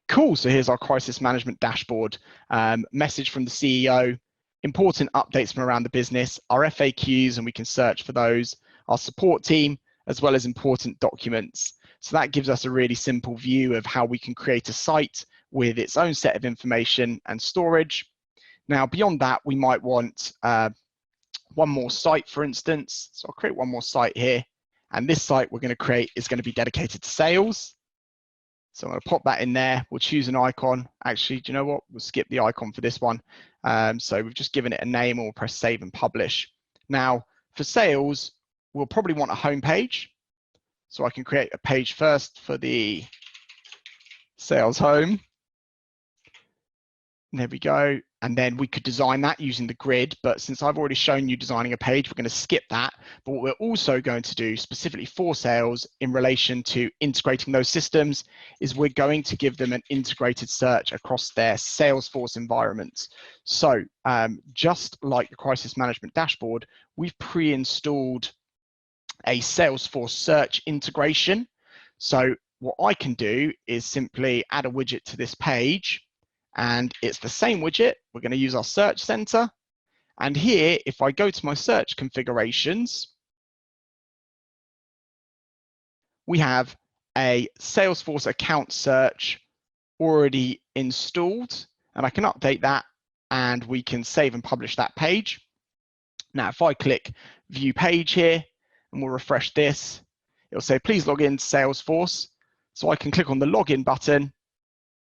Cool, so here's our crisis management dashboard. Message from the CEO, important updates from around the business, our FAQs, and we can search for those, our support team, as well as important documents. So that gives us a really simple view of how we can create a site with its own set of information and storage. Now, beyond that, we might want one more site, for instance. So I'll create one more site here, and this site we're going to create is going to be dedicated to sales. So I'm going to pop that in there. We'll choose an icon. Actually, do you know what? We'll skip the icon for this one. So we've just given it a name, and we'll press save and publish. Now, for sales, we'll probably want a home page. So I can create a page first for the sales home. And there we go. And then we could design that using the grid, but since I've already shown you designing a page, we're going to skip that. But what we're also going to do specifically for sales in relation to integrating those systems is we're going to give them an integrated search across their Salesforce environments. So just like the crisis management dashboard, we've pre-installed a Salesforce search integration. So what I can do is simply add a widget to this page, and it's the same widget. We're going to use our search center. And here, if I go to my search configurations, we have a Salesforce account search already installed, and I can update that, and we can save and publish that page. Now, if I click view page here, and we'll refresh this, it'll say, please log in to Salesforce. So I can click on the login button.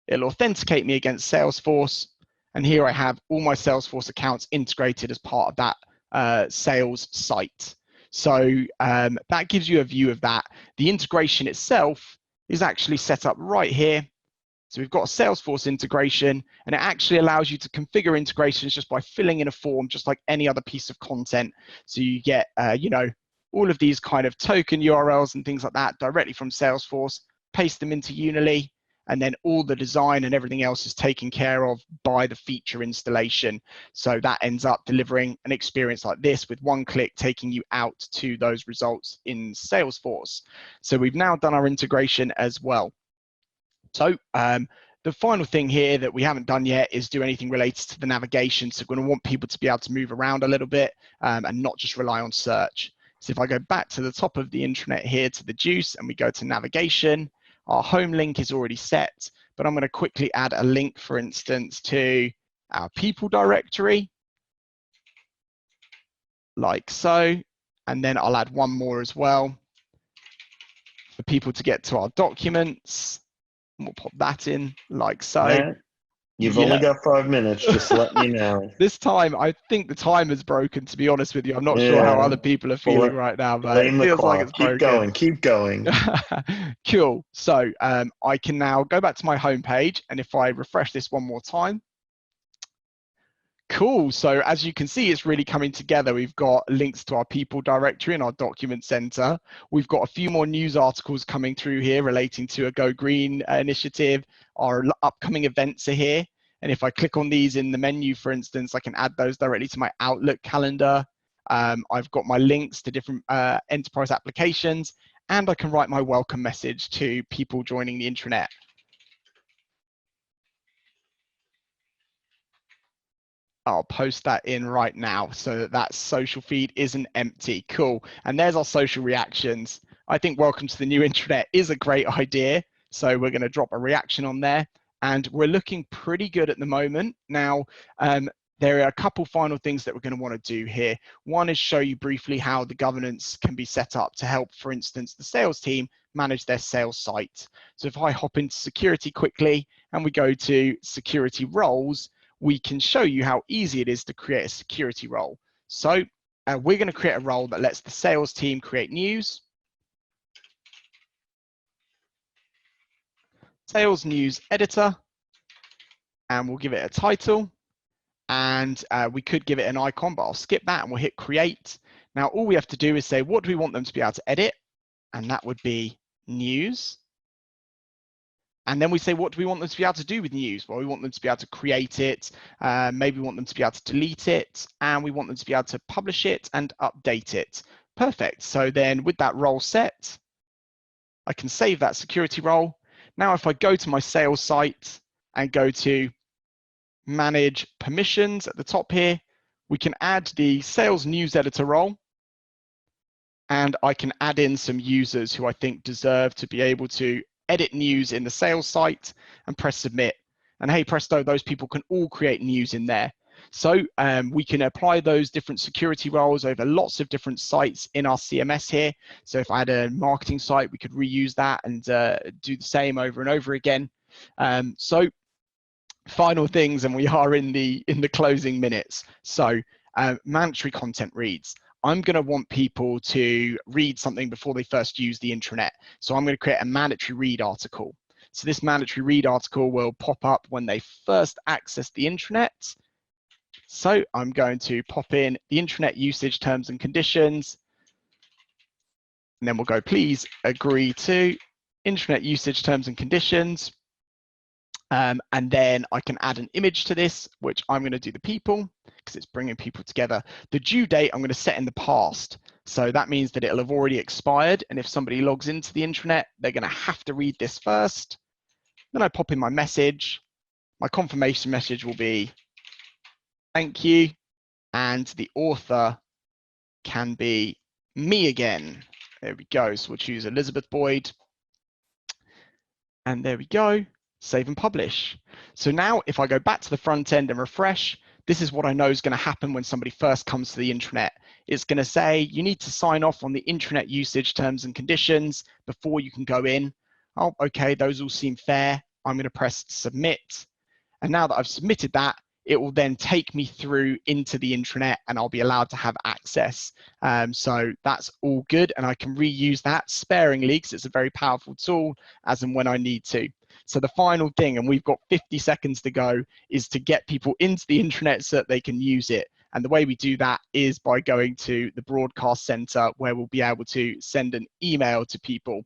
It'll authenticate me against Salesforce. And here I have all my Salesforce accounts integrated as part of that sales site. So that gives you a view of that. The integration itself is actually set up right here. So we've got a Salesforce integration, and it actually allows you to configure integrations just by filling in a form, just like any other piece of content. So you get, you know, all of these kind of token URLs and things like that directly from Salesforce, paste them into Unily, and then all the design and everything else is taken care of by the feature installation. So that ends up delivering an experience like this with one click, taking you out to those results in Salesforce. So we've now done our integration as well. So The final thing here that we haven't done yet is do anything related to the navigation. So we're going to want people to be able to move around a little bit and not just rely on search. So if I go back to the top of the intranet here to the juice and we go to navigation, our home link is already set, but I'm going to quickly add a link, for instance, to our people directory, like so. And then I'll add one more as well for people to get to our documents. We'll pop that in like so. Matt, you've only got 5 minutes. Just let me know. This time, I think the timer's broken, to be honest with you. I'm not Yeah. sure how other people are feeling right now, but Blame it the feels like clock. it's Keep broken. going. Keep going. Cool. So I can now go back to my home page, and if I refresh this one more time, cool. So as you can see, it's really coming together. We've got links to our people directory and our document center. We've got a few more news articles coming through here relating to a Go Green initiative. Our upcoming events are here. And if I click on these in the menu, for instance, I can add those directly to my Outlook calendar. I've got my links to different enterprise applications, and I can write my welcome message to people joining the intranet. I'll post that in right now so that that social feed isn't empty. Cool. And there's our social reactions. I think welcome to the new intranet is a great idea. So we're going to drop a reaction on there, and we're looking pretty good at the moment. Now, there are a couple final things that we're going to want to do here. One is show you briefly how the governance can be set up to help, for instance, the sales team manage their sales site. So if I hop into security quickly and we go to security roles, we can show you how easy it is to create a security role. So we're going to create a role that lets the sales team create news. Sales news editor, and we'll give it a title, and we could give it an icon, but I'll skip that and we'll hit create. Now all we have to do is say, what do we want them to be able to edit? And that would be news. And then we say, what do we want them to be able to do with news? Well, we want them to be able to create it, maybe we want them to be able to delete it, and we want them to be able to publish it and update it. Perfect. So then with that role set, I can save that security role. Now, if I go to my sales site and go to manage permissions at the top here, we can add the sales news editor role, and I can add in some users who I think deserve to be able to edit news in the sales site and press submit. And hey presto, those people can all create news in there. So we can apply those different security roles over lots of different sites in our CMS here. So if I had a marketing site, we could reuse that and do the same over and over again. So final things, and we are in the closing minutes. So mandatory content reads. I'm going to want people to read something before they first use the intranet. So I'm going to create a mandatory read article. So this mandatory read article will pop up when they first access the intranet. So I'm going to pop in the intranet usage terms and conditions. And then we'll go, please agree to intranet usage terms and conditions. And then I can add an image to this, which I'm going to do the people, because it's bringing people together. The due date I'm going to set in the past. So that means that it'll have already expired. And if somebody logs into the intranet, they're going to have to read this first. Then I pop in my message. My confirmation message will be, thank you. And the author can be me again. There we go. So we'll choose Elizabeth Boyd. And there we go. Save and publish. So now if I go back to the front end and refresh, this is what I know is going to happen when somebody first comes to the intranet. It's going to say you need to sign off on the intranet usage terms and conditions before you can go in. Oh, okay, those all seem fair. I'm going to press submit. And now that I've submitted that, it will then take me through into the intranet and I'll be allowed to have access. So that's all good. And I can reuse that sparingly because it's a very powerful tool as and when I need to. So the final thing, and we've got 50 seconds to go, is to get people into the intranet so that they can use it. And the way we do that is by going to the broadcast center where we'll be able to send an email to people.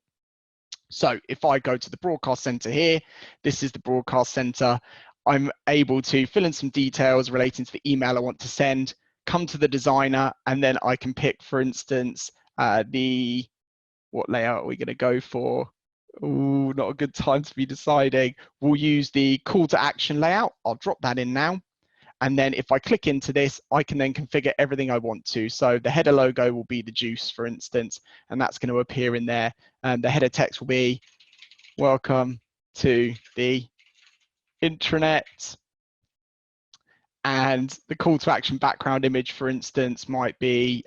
So if I go to the broadcast center here, this is the broadcast center. I'm able to fill in some details relating to the email I want to send, come to the designer, and then I can pick, for instance, what layout are we going to go for? Ooh, not a good time to be deciding. We'll use the call to action layout. I'll drop that in now. And then if I click into this, I can then configure everything I want to. So the header logo will be the juice, for instance, and that's going to appear in there. And the header text will be, welcome to the intranet. And the call to action background image, for instance, might be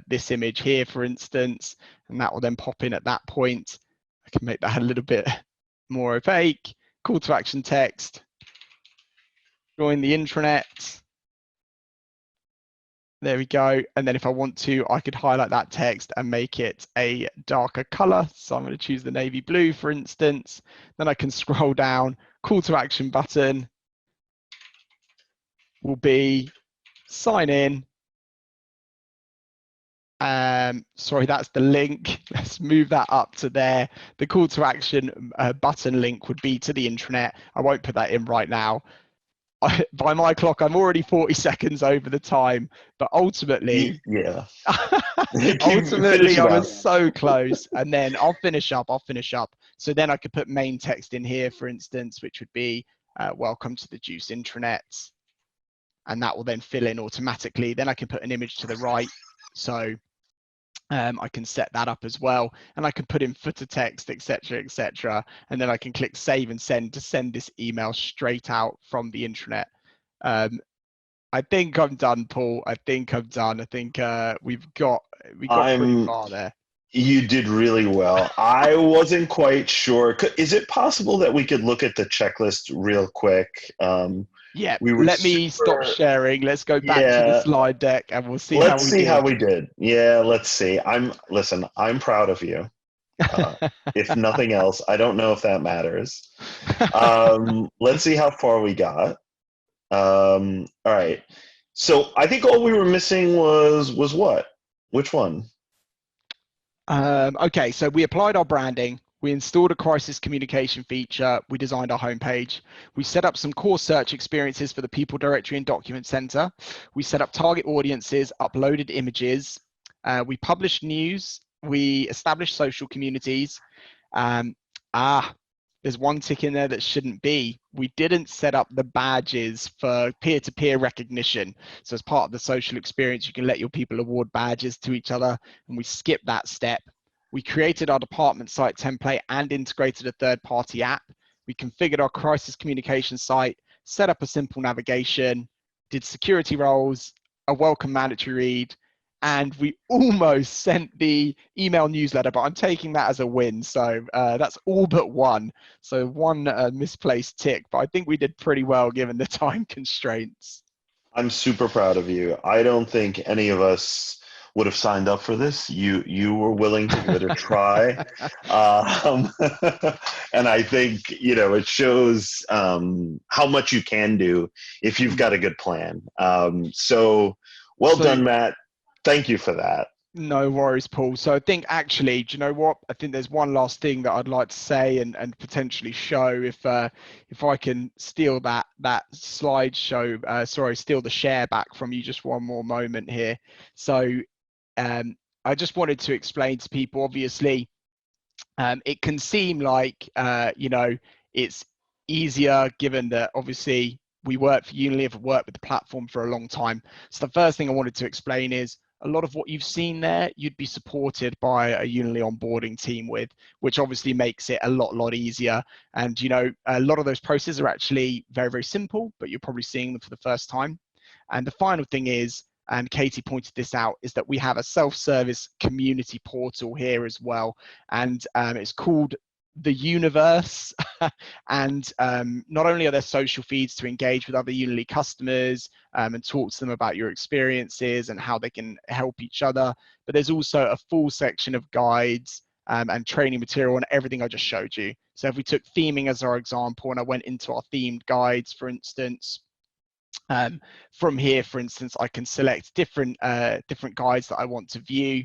this image here, for instance, and that will then pop in at that point. I can make that a little bit more opaque. Call to action text, join the intranet. There we go. And then if I want to, I could highlight that text and make it a darker color. So I'm going to choose the navy blue, for instance. Then I can scroll down. Call to action button will be sign in. Sorry, that's the link. Let's move that up to there. The call to action button link would be to the intranet. I won't put that in right now. By my clock, I'm already 40 seconds over the time, but ultimately, Yeah. ultimately, I was so close. And then I'll finish up. So then I could put main text in here, for instance, which would be welcome to the Juice intranet. And that will then fill in automatically. Then I can put an image to the right. So I can set that up as well, and I can put in footer text, etc., etc., and then I can click save and send to send this email straight out from the intranet. I think I'm done, Paul. I think I'm done. I think we got pretty far there. You did really well. I wasn't quite sure. Is it possible that we could look at the checklist real quick? Yeah, let me stop sharing. Let's go back to the slide deck and we'll see how we did. Yeah, let's see. I'm proud of you. If nothing else, I don't know if that matters. Let's see how far we got. All right. So I think all we were missing was what? Which one? Okay, so we applied our branding. We installed a crisis communication feature. We designed our homepage. We set up some core search experiences for the people directory and document center. We set up target audiences, uploaded images. We published news. We established social communities. There's one tick in there that shouldn't be. We didn't set up the badges for peer-to-peer recognition. So as part of the social experience, you can let your people award badges to each other, and we skipped that step. We created our department site template and integrated a third-party app. We configured our crisis communication site, set up a simple navigation, did security roles, a welcome mandatory read, and we almost sent the email newsletter, but I'm taking that as a win. So that's all but one. So one misplaced tick, but I think we did pretty well given the time constraints. I'm super proud of you. I don't think any of us would have signed up for this. You were willing to give it a try. And I think, it shows how much you can do if you've got a good plan. So well done, Matt. Thank you for that. No worries, Paul. So I think actually, do you know what? I think there's one last thing that I'd like to say and potentially show if I can steal that slideshow, steal the share back from you just one more moment here. So I just wanted to explain to people, obviously, it can seem like, it's easier given that obviously we work for Unily, have worked with the platform for a long time. So the first thing I wanted to explain is a lot of what you've seen there, you'd be supported by a Unily onboarding team with, which obviously makes it a lot easier. And, a lot of those processes are actually very, very simple, but you're probably seeing them for the first time. And the final thing is, and Katie pointed this out, is that we have a self-service community portal here as well. And it's called The Universe. And not only are there social feeds to engage with other Unily customers and talk to them about your experiences and how they can help each other, but there's also a full section of guides and training material and everything I just showed you. So if we took theming as our example and I went into our themed guides, for instance, from here, for instance, I can select different guides that I want to view.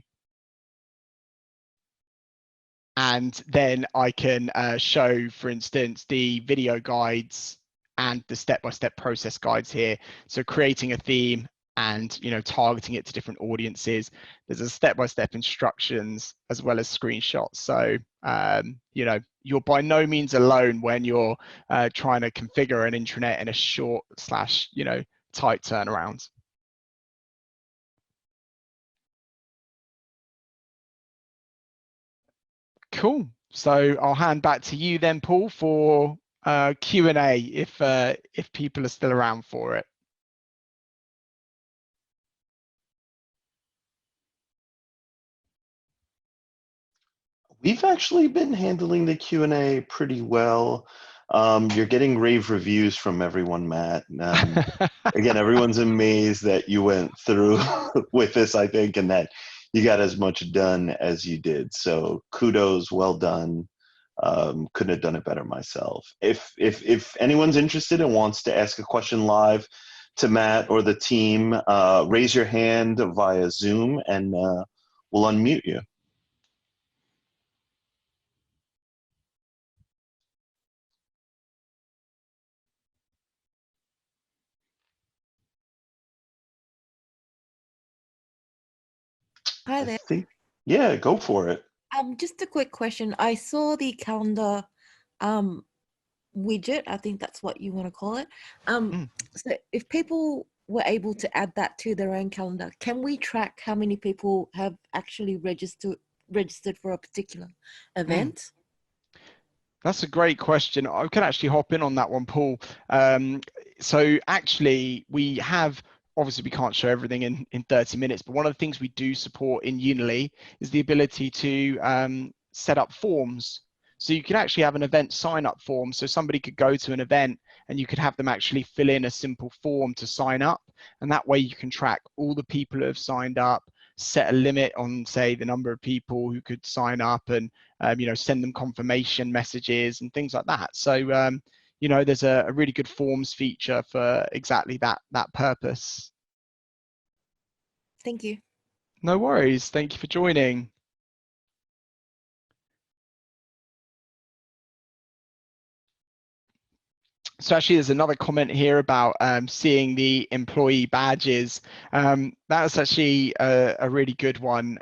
And then I can show, for instance, the video guides and the step-by-step process guides here. So creating a theme, and targeting it to different audiences. There's a step-by-step instructions as well as screenshots. So you're by no means alone when you're trying to configure an intranet in a short / tight turnaround. Cool. So I'll hand back to you then, Paul, for Q&A if people are still around for it. We've actually been handling the Q&A pretty well. You're getting rave reviews from everyone, Matt. Again, everyone's amazed that you went through with this, I think, and that you got as much done as you did. So kudos, well done. Couldn't have done it better myself. If anyone's interested and wants to ask a question live to Matt or the team, raise your hand via Zoom and we'll unmute you. Hi there. Yeah, go for it. Just a quick question. I saw the calendar widget. I think that's what you want to call it. So if people were able to add that to their own calendar, can we track how many people have actually registered for a particular event? That's a great question. I can actually hop in on that one, Paul. So actually, we have, obviously we can't show everything in 30 minutes, but one of the things we do support in Unily is the ability to set up forms. So you can actually have an event sign up form. So somebody could go to an event and you could have them actually fill in a simple form to sign up. And that way you can track all the people who have signed up, set a limit on, say, the number of people who could sign up, and send them confirmation messages and things like that. So there's a really good forms feature for exactly that purpose. Thank you. No worries. Thank you for joining. So actually, there's another comment here about seeing the employee badges. That's actually a really good one.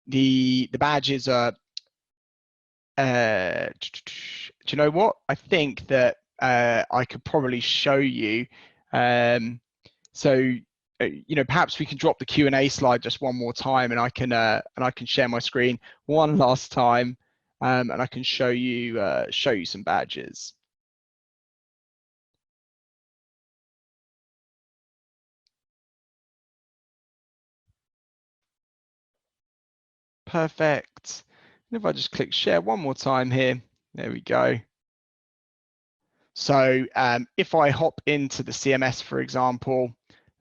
The badges are. Do you know what? I think that I could probably show you. So perhaps we can drop the Q&A slide just one more time, and I can share my screen one last time, and I can show you some badges. Perfect. And if I just click share one more time here, there we go. So if I hop into the CMS, for example,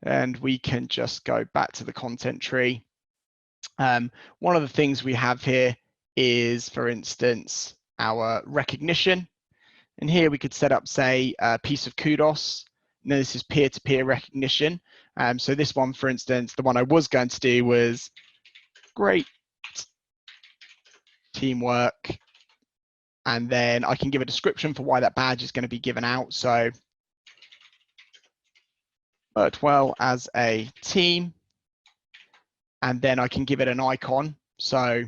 and we can just go back to the content tree. One of the things we have here is, for instance, our recognition. And here we could set up, say, a piece of kudos. And this is peer-to-peer recognition. So this one, for instance, the one I was going to do was great teamwork. And then I can give a description for why that badge is going to be given out. So worked well as a team. And then I can give it an icon. So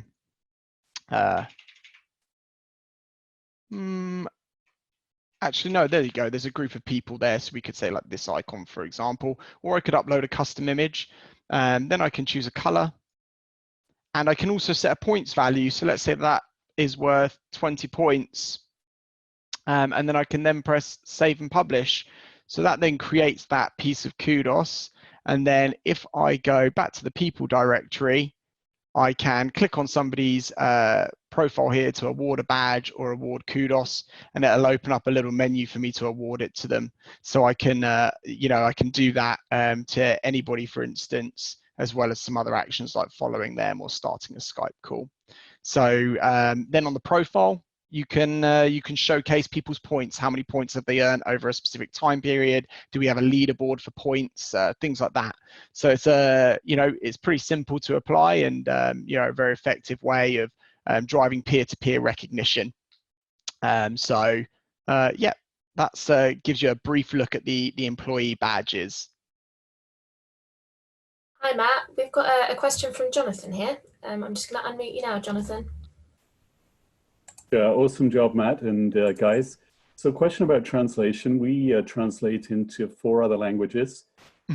actually, no, there you go. There's a group of people there. So we could say like this icon, for example, or I could upload a custom image. Then I can choose a color. And I can also set a points value. So let's say that is worth 20 points. And then I can then press save and publish. So that then creates that piece of kudos. And then if I go back to the people directory, I can click on somebody's profile here to award a badge or award kudos, and it'll open up a little menu for me to award it to them. So I can, I can do that to anybody, for instance, as well as some other actions like following them or starting a Skype call. So then on the profile, you can showcase people's points. How many points have they earned over a specific time period? Do we have a leaderboard for points? Things like that. So it's it's pretty simple to apply, and a very effective way of driving peer-to-peer recognition. Yeah, that's gives you a brief look at the employee badges. Hi, Matt. We've got a question from Jonathan here. I'm just going to unmute you now, Jonathan. Yeah, awesome job, Matt and guys. So question about translation. We translate into 4 other languages.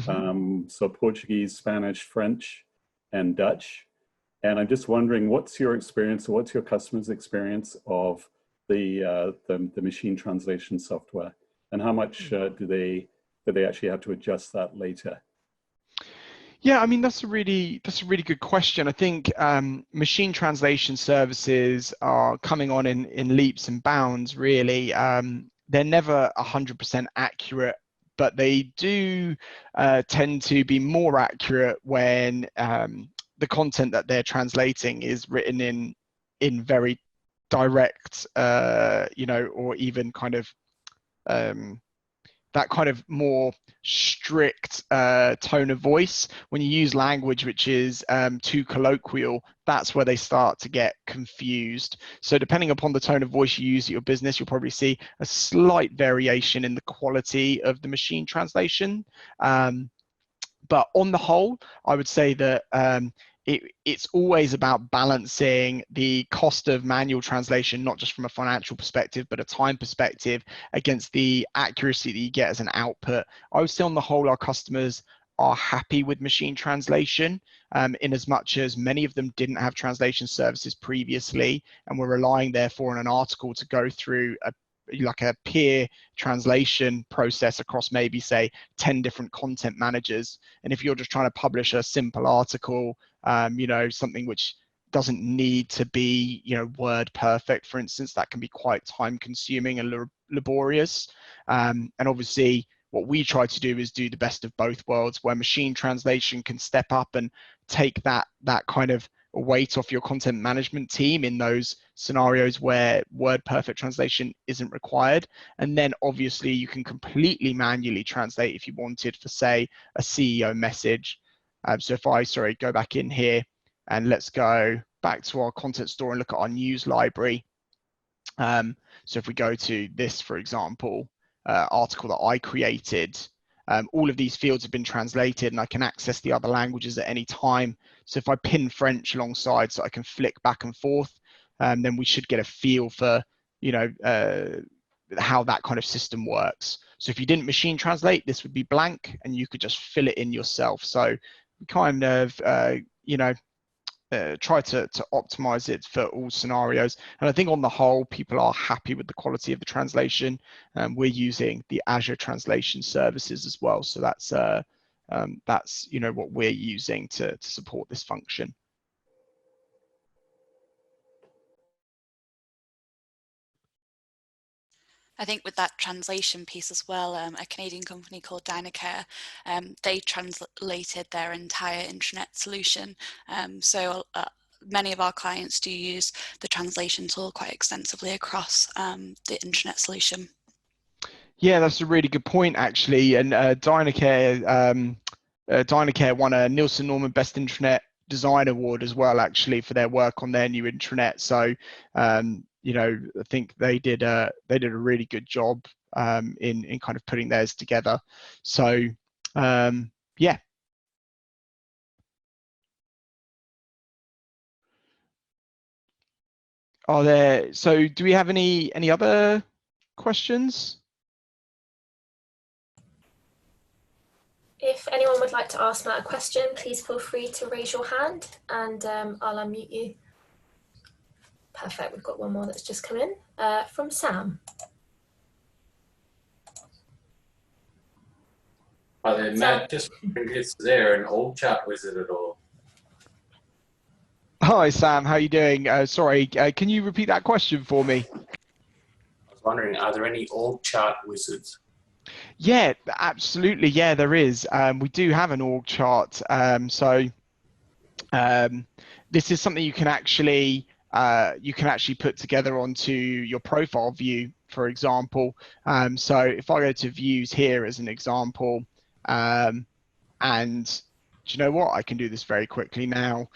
So Portuguese, Spanish, French, and Dutch. And I'm just wondering, what's your experience, or what's your customers' experience of the machine translation software, and how much do they actually have to adjust that later? Yeah, I mean, that's a really good question. I think machine translation services are coming on in leaps and bounds, really. They're never 100% accurate, but they do tend to be more accurate when the content that they're translating is written in very direct, or even kind of that kind of more strict tone of voice. When you use language which is too colloquial, that's where they start to get confused. So depending upon the tone of voice you use at your business, you'll probably see a slight variation in the quality of the machine translation. But on the whole, I would say that it's always about balancing the cost of manual translation, not just from a financial perspective, but a time perspective, against the accuracy that you get as an output. I would say on the whole, our customers are happy with machine translation, in as much as many of them didn't have translation services previously and were relying therefore on an article to go through a peer translation process across maybe say 10 different content managers. And if you're just trying to publish a simple article, something which doesn't need to be word perfect, for instance, that can be quite time consuming and laborious. And obviously what we try to do is do the best of both worlds, where machine translation can step up and take that kind of weight off your content management team in those scenarios where word perfect translation isn't required. And then obviously you can completely manually translate if you wanted for, say, a CEO message. So if I go back in here and let's go back to our content store and look at our news library. So if we go to this, for example, article that I created, all of these fields have been translated and I can access the other languages at any time. So if I pin French alongside so I can flick back and forth, then we should get a feel for, how that kind of system works. So if you didn't machine translate, this would be blank and you could just fill it in yourself. So we kind of, try to optimize it for all scenarios. And I think on the whole, people are happy with the quality of the translation. We're using the Azure translation services as well. So that's what we're using to support this function. I think with that translation piece as well, a Canadian company called Dynacare, they translated their entire intranet solution. So many of our clients do use the translation tool quite extensively across the intranet solution. Yeah, that's a really good point, actually. And Dynacare won a Nielsen Norman Best Intranet Design Award as well, actually, for their work on their new intranet. So, I think they did a really good job in kind of putting theirs together. So, yeah. So do we have any other questions? If anyone would like to ask Matt a question, please feel free to raise your hand and I'll unmute you. Perfect, we've got one more that's just come in from Sam. Hi there, Matt. Just wondering, is there an org chart wizard at all? Hi, Sam. How are you doing? Sorry, can you repeat that question for me? I was wondering, are there any org chart wizards? Yeah, absolutely. Yeah, there is. We do have an org chart. This is something you can actually put together onto your profile view, for example. So if I go to views here as an example, and do you know what? I can do this very quickly now.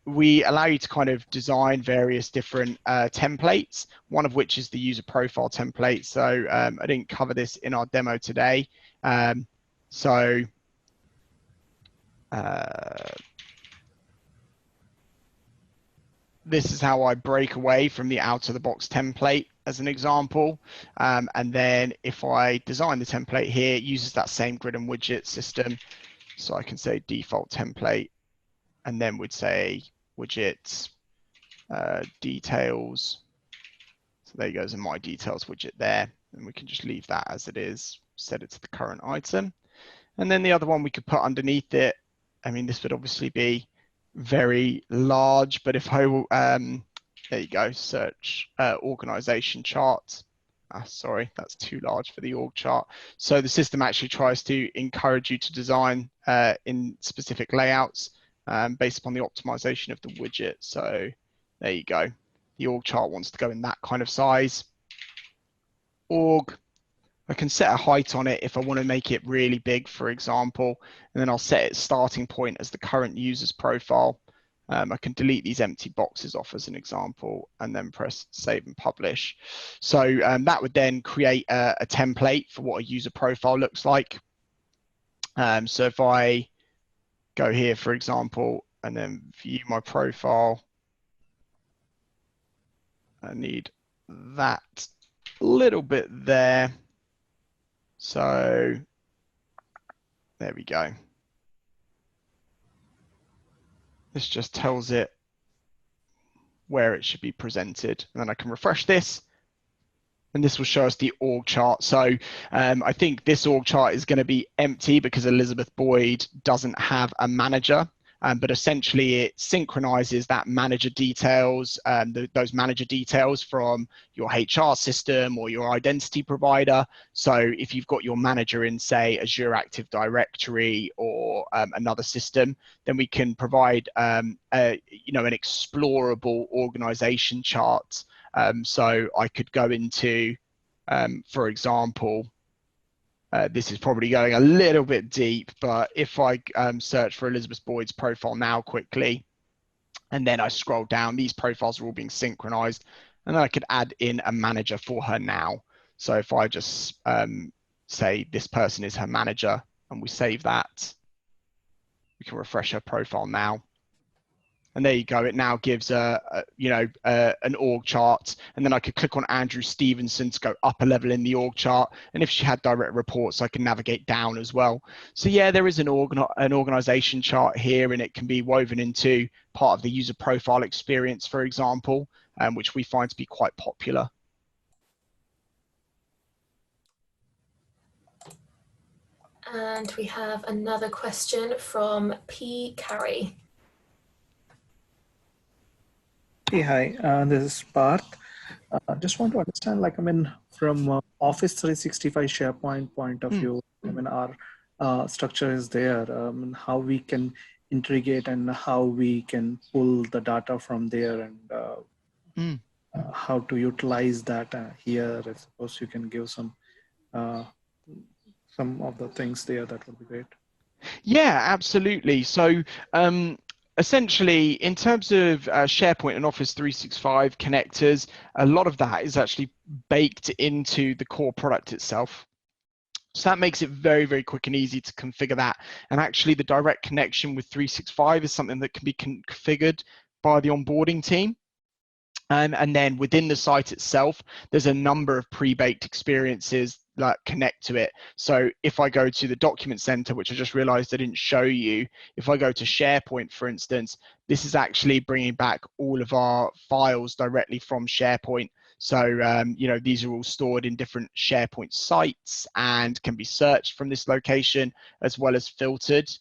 We allow you to kind of design various different templates, one of which is the user profile template. So I didn't cover this in our demo today. So this is how I break away from the out-of-the-box template as an example. And then if I design the template here, it uses that same grid and widget system. So I can say default template, and then we'd say widgets, details. So there goes in my details widget there. And we can just leave that as it is, set it to the current item. And then the other one we could put underneath it. I mean, this would obviously be very large, but if I there you go, search organization chart. Sorry, that's too large for the org chart. So the system actually tries to encourage you to design in specific layouts based upon the optimization of the widget. So there you go. The org chart wants to go in that kind of size. Org, I can set a height on it if I want to make it really big, for example, and then I'll set its starting point as the current user's profile. I can delete these empty boxes off as an example, and then press save and publish. So that would then create a template for what a user profile looks like. So if I go here, for example, and then view my profile, I need that little bit there. So there we go. This just tells it where it should be presented. And then I can refresh this, and this will show us the org chart. So I think this org chart is going to be empty because Elizabeth Boyd doesn't have a manager. But essentially it synchronizes that manager details, those manager details from your HR system or your identity provider. So if you've got your manager in, say, Azure Active Directory or another system, then we can provide an explorable organization chart. So I could go into, for example, this is probably going a little bit deep, but if I search for Elizabeth Boyd's profile now quickly, and then I scroll down, these profiles are all being synchronized, and then I could add in a manager for her now. So if I just say this person is her manager, and we save that, we can refresh her profile now. And there you go. It now gives an org chart, and then I could click on Andrew Stevenson to go up a level in the org chart. And if she had direct reports, I can navigate down as well. So yeah, there is an organization chart here, and it can be woven into part of the user profile experience, for example, which we find to be quite popular. And we have another question from P. Carey. Hey, hi, this is Parth. Just want to understand, from Office 365 SharePoint point of view, our structure is there, how we can integrate and how we can pull the data from there, and how to utilize that here. I suppose you can give some of the things there. That would be great. Yeah, absolutely. So essentially, in terms of SharePoint and Office 365 connectors, a lot of that is actually baked into the core product itself. So that makes it very, very quick and easy to configure that. And actually, the direct connection with 365 is something that can be configured by the onboarding team. And then within the site itself, there's a number of pre-baked experiences that connect to it. So if I go to the document center, which I just realized I didn't show you, if I go to SharePoint, for instance, this is actually bringing back all of our files directly from SharePoint. So, these are all stored in different SharePoint sites and can be searched from this location as well as filtered,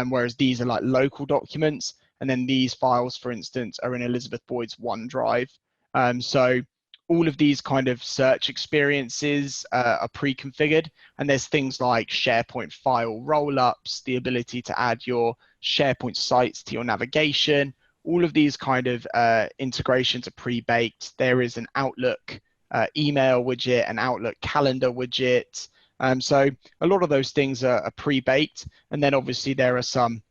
whereas these are like local documents. And then these files, for instance, are in Elizabeth Boyd's OneDrive. So all of these kind of search experiences are pre-configured. And there's things like SharePoint file rollups, the ability to add your SharePoint sites to your navigation. All of these kind of integrations are pre-baked. There is an Outlook email widget, an Outlook calendar widget. So a lot of those things are pre-baked. And then obviously there are some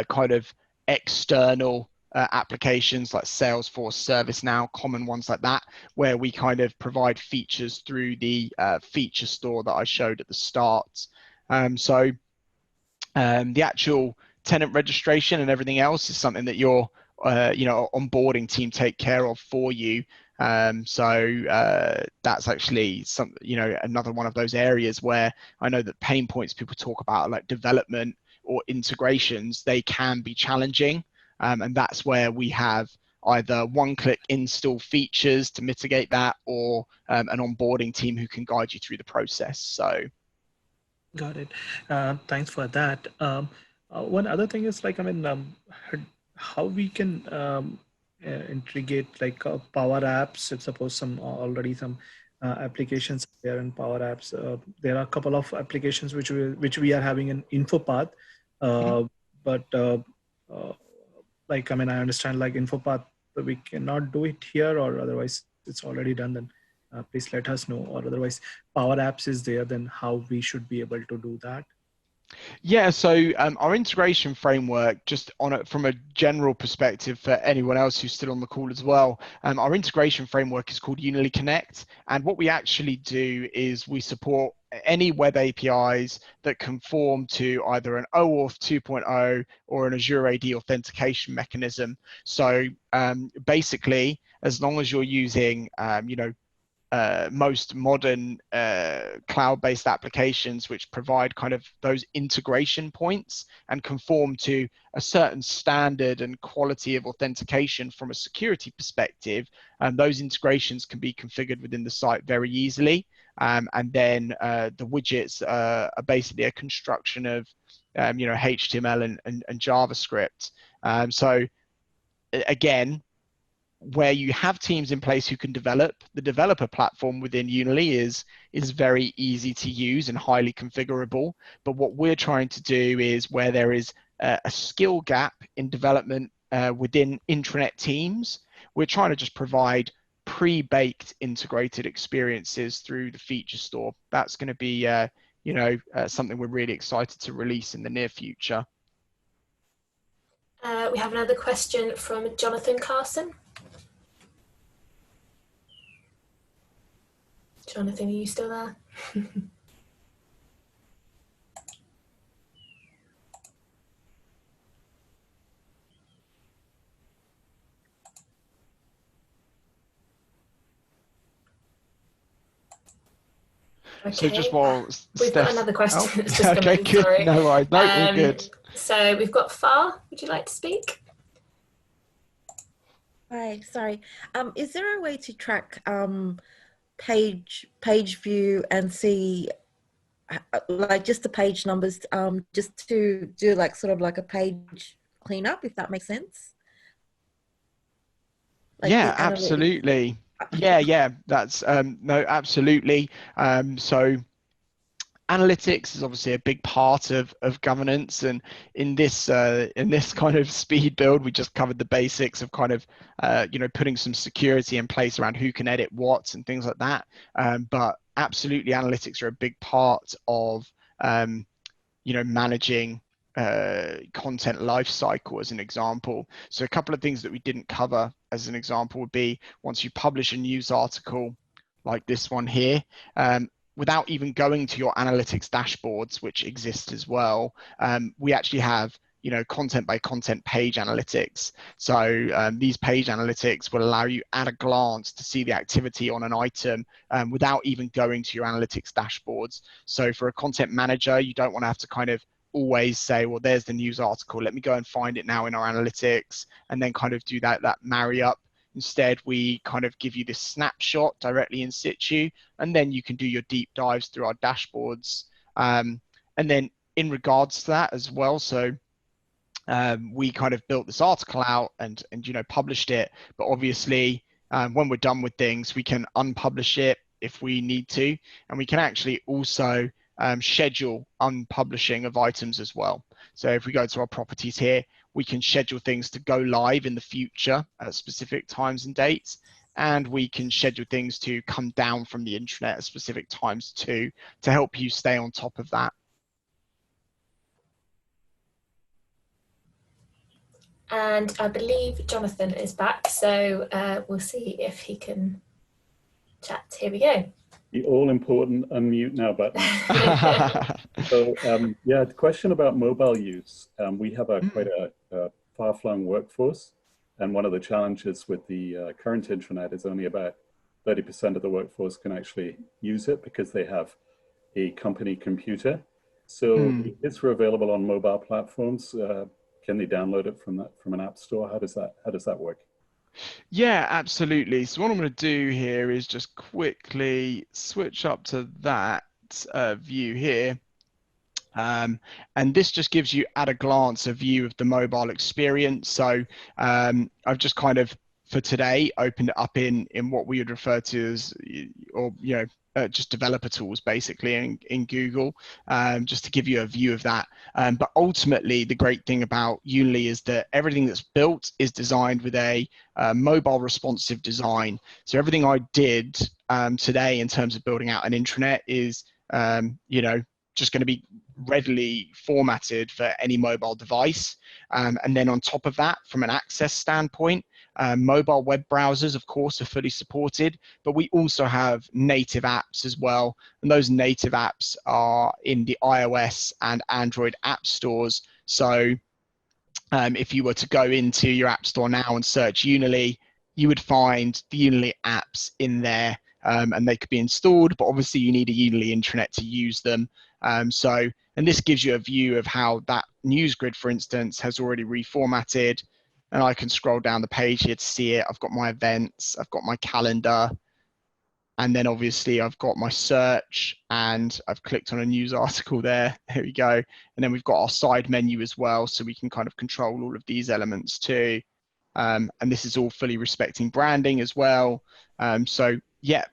kind of external applications like Salesforce, ServiceNow, common ones like that, where we kind of provide features through the feature store that I showed at the start. The actual tenant registration and everything else is something that your onboarding team take care of for you. So that's actually another one of those areas where I know that pain points people talk about, like development or integrations, they can be challenging, and that's where we have either one-click install features to mitigate that, or an onboarding team who can guide you through the process. So got it. Thanks for that. One other thing is like, how we can integrate like Power Apps. If suppose some already some applications there in Power Apps, there are a couple of applications which we are having in InfoPath, but like, I understand like InfoPath, we cannot do it here, or otherwise it's already done, then please let us know, or otherwise Power Apps is there, then how we should be able to do that. Yeah, so our integration framework, just from a general perspective for anyone else who's still on the call as well, our integration framework is called Unily Connect. And what we actually do is we support any web APIs that conform to either an OAuth 2.0 or an Azure AD authentication mechanism. So basically, as long as you're using, most modern cloud-based applications which provide kind of those integration points and conform to a certain standard and quality of authentication from a security perspective, those integrations can be configured within the site very easily. And then the widgets are basically a construction of HTML and JavaScript. So again, where you have teams in place who can develop, the developer platform within Unily is very easy to use and highly configurable. But what we're trying to do is, where there is a skill gap in development within intranet teams, we're trying to just provide pre-baked integrated experiences through the feature store. That's going to be something we're really excited to release in the near future. We have another question from Jonathan Carson. Jonathan, are you still there? Okay. So just while we've got another question that's just okay, come in, good. sorry. No worries. No, all good. So we've got Far. Would you like to speak? Hi, sorry. Is there a way to track page view and see like just the page numbers, just to do like sort of like a page cleanup, if that makes sense? Like yeah, absolutely. Yeah, that's no, absolutely. So analytics is obviously a big part of governance, and in this kind of speed build, we just covered the basics of kind of putting some security in place around who can edit what and things like that. But absolutely, analytics are a big part of managing content lifecycle, as an example. So a couple of things that we didn't cover as an example would be, once you publish a news article like this one here, without even going to your analytics dashboards, which exist as well, we actually have content by content page analytics. So these page analytics will allow you at a glance to see the activity on an item without even going to your analytics dashboards. So for a content manager, you don't want to have to kind of always say, well, there's the news article, let me go and find it now in our analytics, and then kind of do that marry up. Instead, we kind of give you this snapshot directly in situ, and then you can do your deep dives through our dashboards. And then in regards to that as well, so we kind of built this article out and published it, but obviously when we're done with things, we can unpublish it if we need to, and we can actually also schedule unpublishing of items as well. So if we go to our properties here, we can schedule things to go live in the future at specific times and dates, and we can schedule things to come down from the intranet at specific times too, to help you stay on top of that. And I believe Jonathan is back, so we'll see if he can chat. Here we go. The all-important unmute now button. So yeah, the question about mobile use. We have quite a far-flung workforce, and one of the challenges with the current intranet is only about 30% of the workforce can actually use it because they have a company computer. So it's available on mobile platforms. Can they download it from an app store? How does that work? Yeah, absolutely. So what I'm going to do here is just quickly switch up to that view here. And this just gives you at a glance a view of the mobile experience. So I've just kind of, for today, opened it up in what we would refer to as, or just developer tools basically in Google, just to give you a view of that. But ultimately, the great thing about Unily is that everything that's built is designed with a mobile responsive design. So everything I did today in terms of building out an intranet is, just going to be readily formatted for any mobile device. And then on top of that, from an access standpoint, mobile web browsers, of course, are fully supported, but we also have native apps as well. And those native apps are in the iOS and Android app stores. So if you were to go into your app store now and search Unily, you would find the Unily apps in there, and they could be installed, but obviously you need a Unily intranet to use them. And this gives you a view of how that news grid, for instance, has already reformatted. And I can scroll down the page here to see it. I've got my events, I've got my calendar, and then obviously I've got my search, and I've clicked on a news article there. There we go. And then we've got our side menu as well, so we can kind of control all of these elements too. And this is all fully respecting branding as well. So yeah,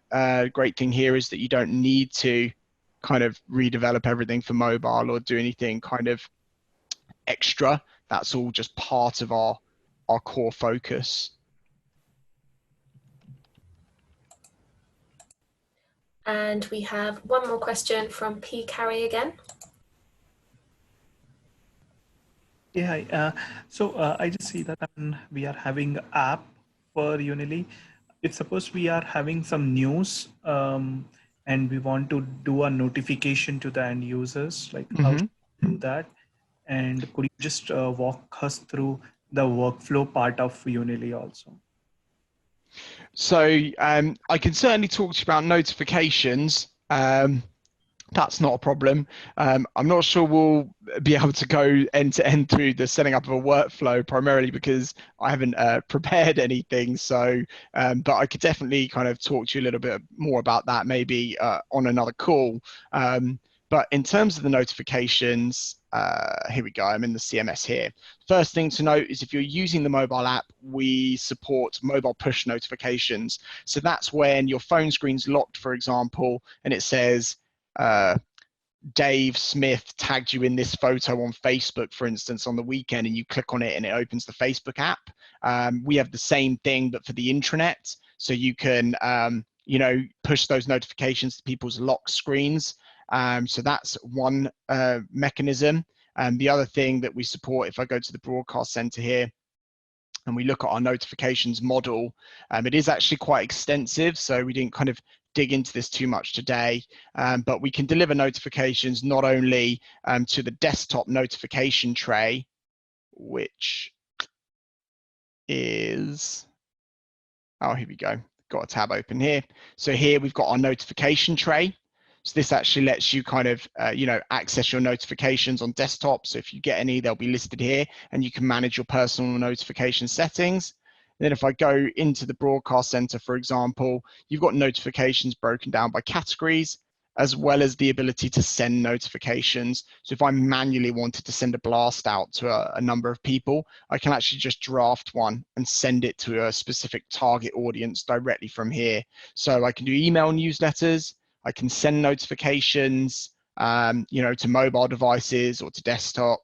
great thing here is that you don't need to kind of redevelop everything for mobile or do anything kind of extra. That's all just part of our core focus. And we have one more question from P. Carey again. Yeah, so I just see that we are having an app for Unily. If suppose we are having some news and we want to do a notification to the end users, like how to do that? And could you just walk us through the workflow part of Unily also? So I can certainly talk to you about notifications. That's not a problem. I'm not sure we'll be able to go end to end through the setting up of a workflow, primarily because I haven't prepared anything. So, but I could definitely kind of talk to you a little bit more about that maybe on another call. But in terms of the notifications, here we go, I'm in the CMS here. First thing to note is if you're using the mobile app, we support mobile push notifications. So that's when your phone screen's locked, for example, and it says, Dave Smith tagged you in this photo on Facebook, for instance, on the weekend, and you click on it and it opens the Facebook app. We have the same thing, but for the intranet. So you can, push those notifications to people's lock screens. So that's one mechanism. And the other thing that we support, if I go to the broadcast center here, and we look at our notifications model, it is actually quite extensive. So we didn't kind of dig into this too much today, but we can deliver notifications not only to the desktop notification tray, which is, oh, here we go, got a tab open here. So here we've got our notification tray. So this actually lets you kind of, access your notifications on desktop. So if you get any, they'll be listed here, and you can manage your personal notification settings. And then if I go into the broadcast center, for example, you've got notifications broken down by categories, as well as the ability to send notifications. So if I manually wanted to send a blast out to a number of people, I can actually just draft one and send it to a specific target audience directly from here. So I can do email newsletters, I can send notifications, to mobile devices or to desktop,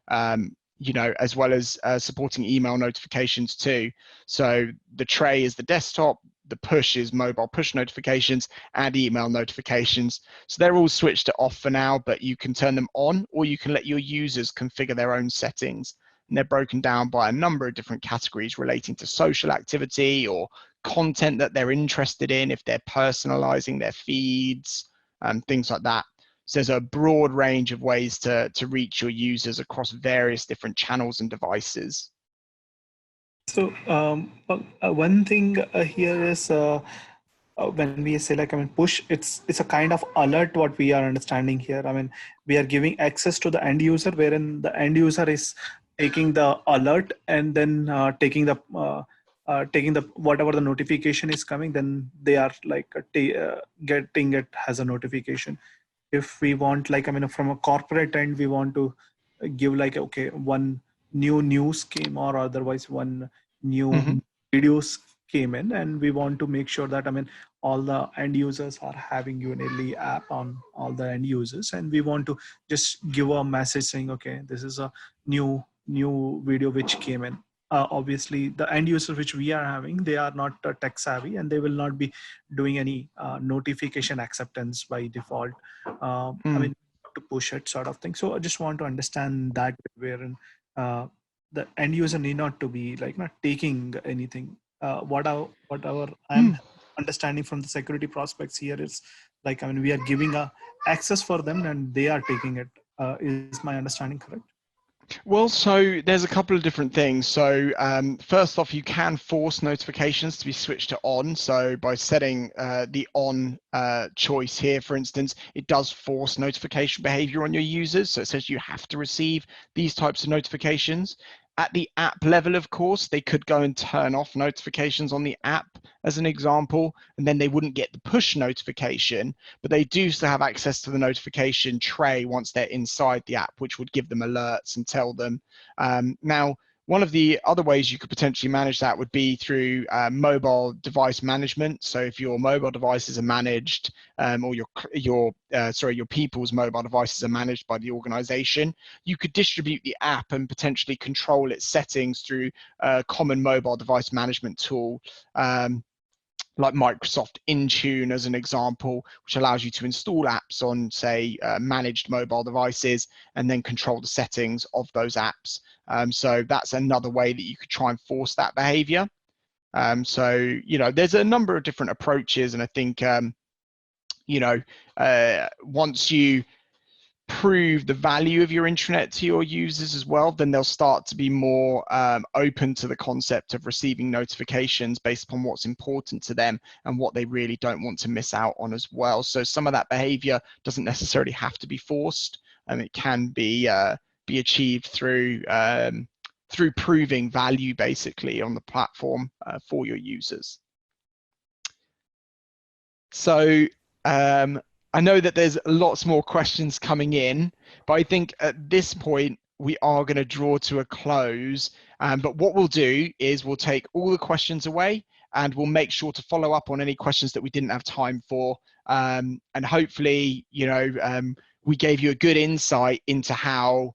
as well as supporting email notifications too. So the tray is the desktop, the push is mobile push notifications and email notifications. So they're all switched to off for now, but you can turn them on, or you can let your users configure their own settings. And they're broken down by a number of different categories relating to social activity or content that they're interested in, if they're personalizing their feeds, things like that. So there's a broad range of ways to reach your users across various different channels and devices. So one thing here is when we say like, I mean, push, it's a kind of alert what we are understanding here. I mean, we are giving access to the end user, wherein the end user is taking the alert and then taking the whatever the notification is coming, then they are like getting it as a notification. If we want, like, I mean, from a corporate end, we want to give like, okay, one new news came, or otherwise one new videos came in, and we want to make sure that, I mean, all the end users are having Unily app on all the end users, and we want to just give a message saying, okay, this is a new video which came in. Obviously the end users which we are having, they are not tech savvy, and they will not be doing any notification acceptance by default. I mean, to push it sort of thing. So I just want to understand that, wherein the end user need not to be like not taking anything. Whatever I'm understanding from the security prospects here is like, I mean, we are giving a access for them and they are taking it. Is my understanding correct? Well, so there's a couple of different things. So first off, you can force notifications to be switched to on. So by setting the on choice here, for instance, it does force notification behavior on your users. So it says you have to receive these types of notifications. At the app level, of course, they could go and turn off notifications on the app as an example, and then they wouldn't get the push notification, but they do still have access to the notification tray once they're inside the app, which would give them alerts and tell them. Now, one of the other ways you could potentially manage that would be through mobile device management. So if your mobile devices are managed, or your people's mobile devices are managed by the organization, you could distribute the app and potentially control its settings through a common mobile device management tool, like Microsoft Intune as an example, which allows you to install apps on, say, managed mobile devices and then control the settings of those apps. So that's another way that you could try and force that behavior. So, you know, there's a number of different approaches, and I think, you know, once you prove the value of your intranet to your users as well, then they'll start to be more open to the concept of receiving notifications based upon what's important to them and what they really don't want to miss out on as well. So some of that behavior doesn't necessarily have to be forced, and it can be achieved through proving value basically on the platform for your users. So I know that there's lots more questions coming in, but I think at this point we are going to draw to a close. But what we'll do is we'll take all the questions away, and we'll make sure to follow up on any questions that we didn't have time for. And hopefully, you know, we gave you a good insight into how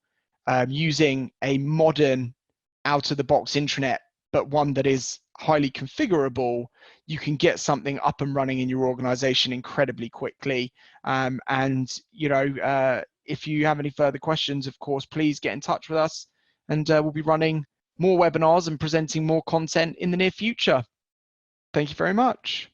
using a modern out-of-the-box intranet, but one that is highly configurable, you can get something up and running in your organization incredibly quickly. And, you know, if you have any further questions, of course, please get in touch with us, and we'll be running more webinars and presenting more content in the near future. Thank you very much.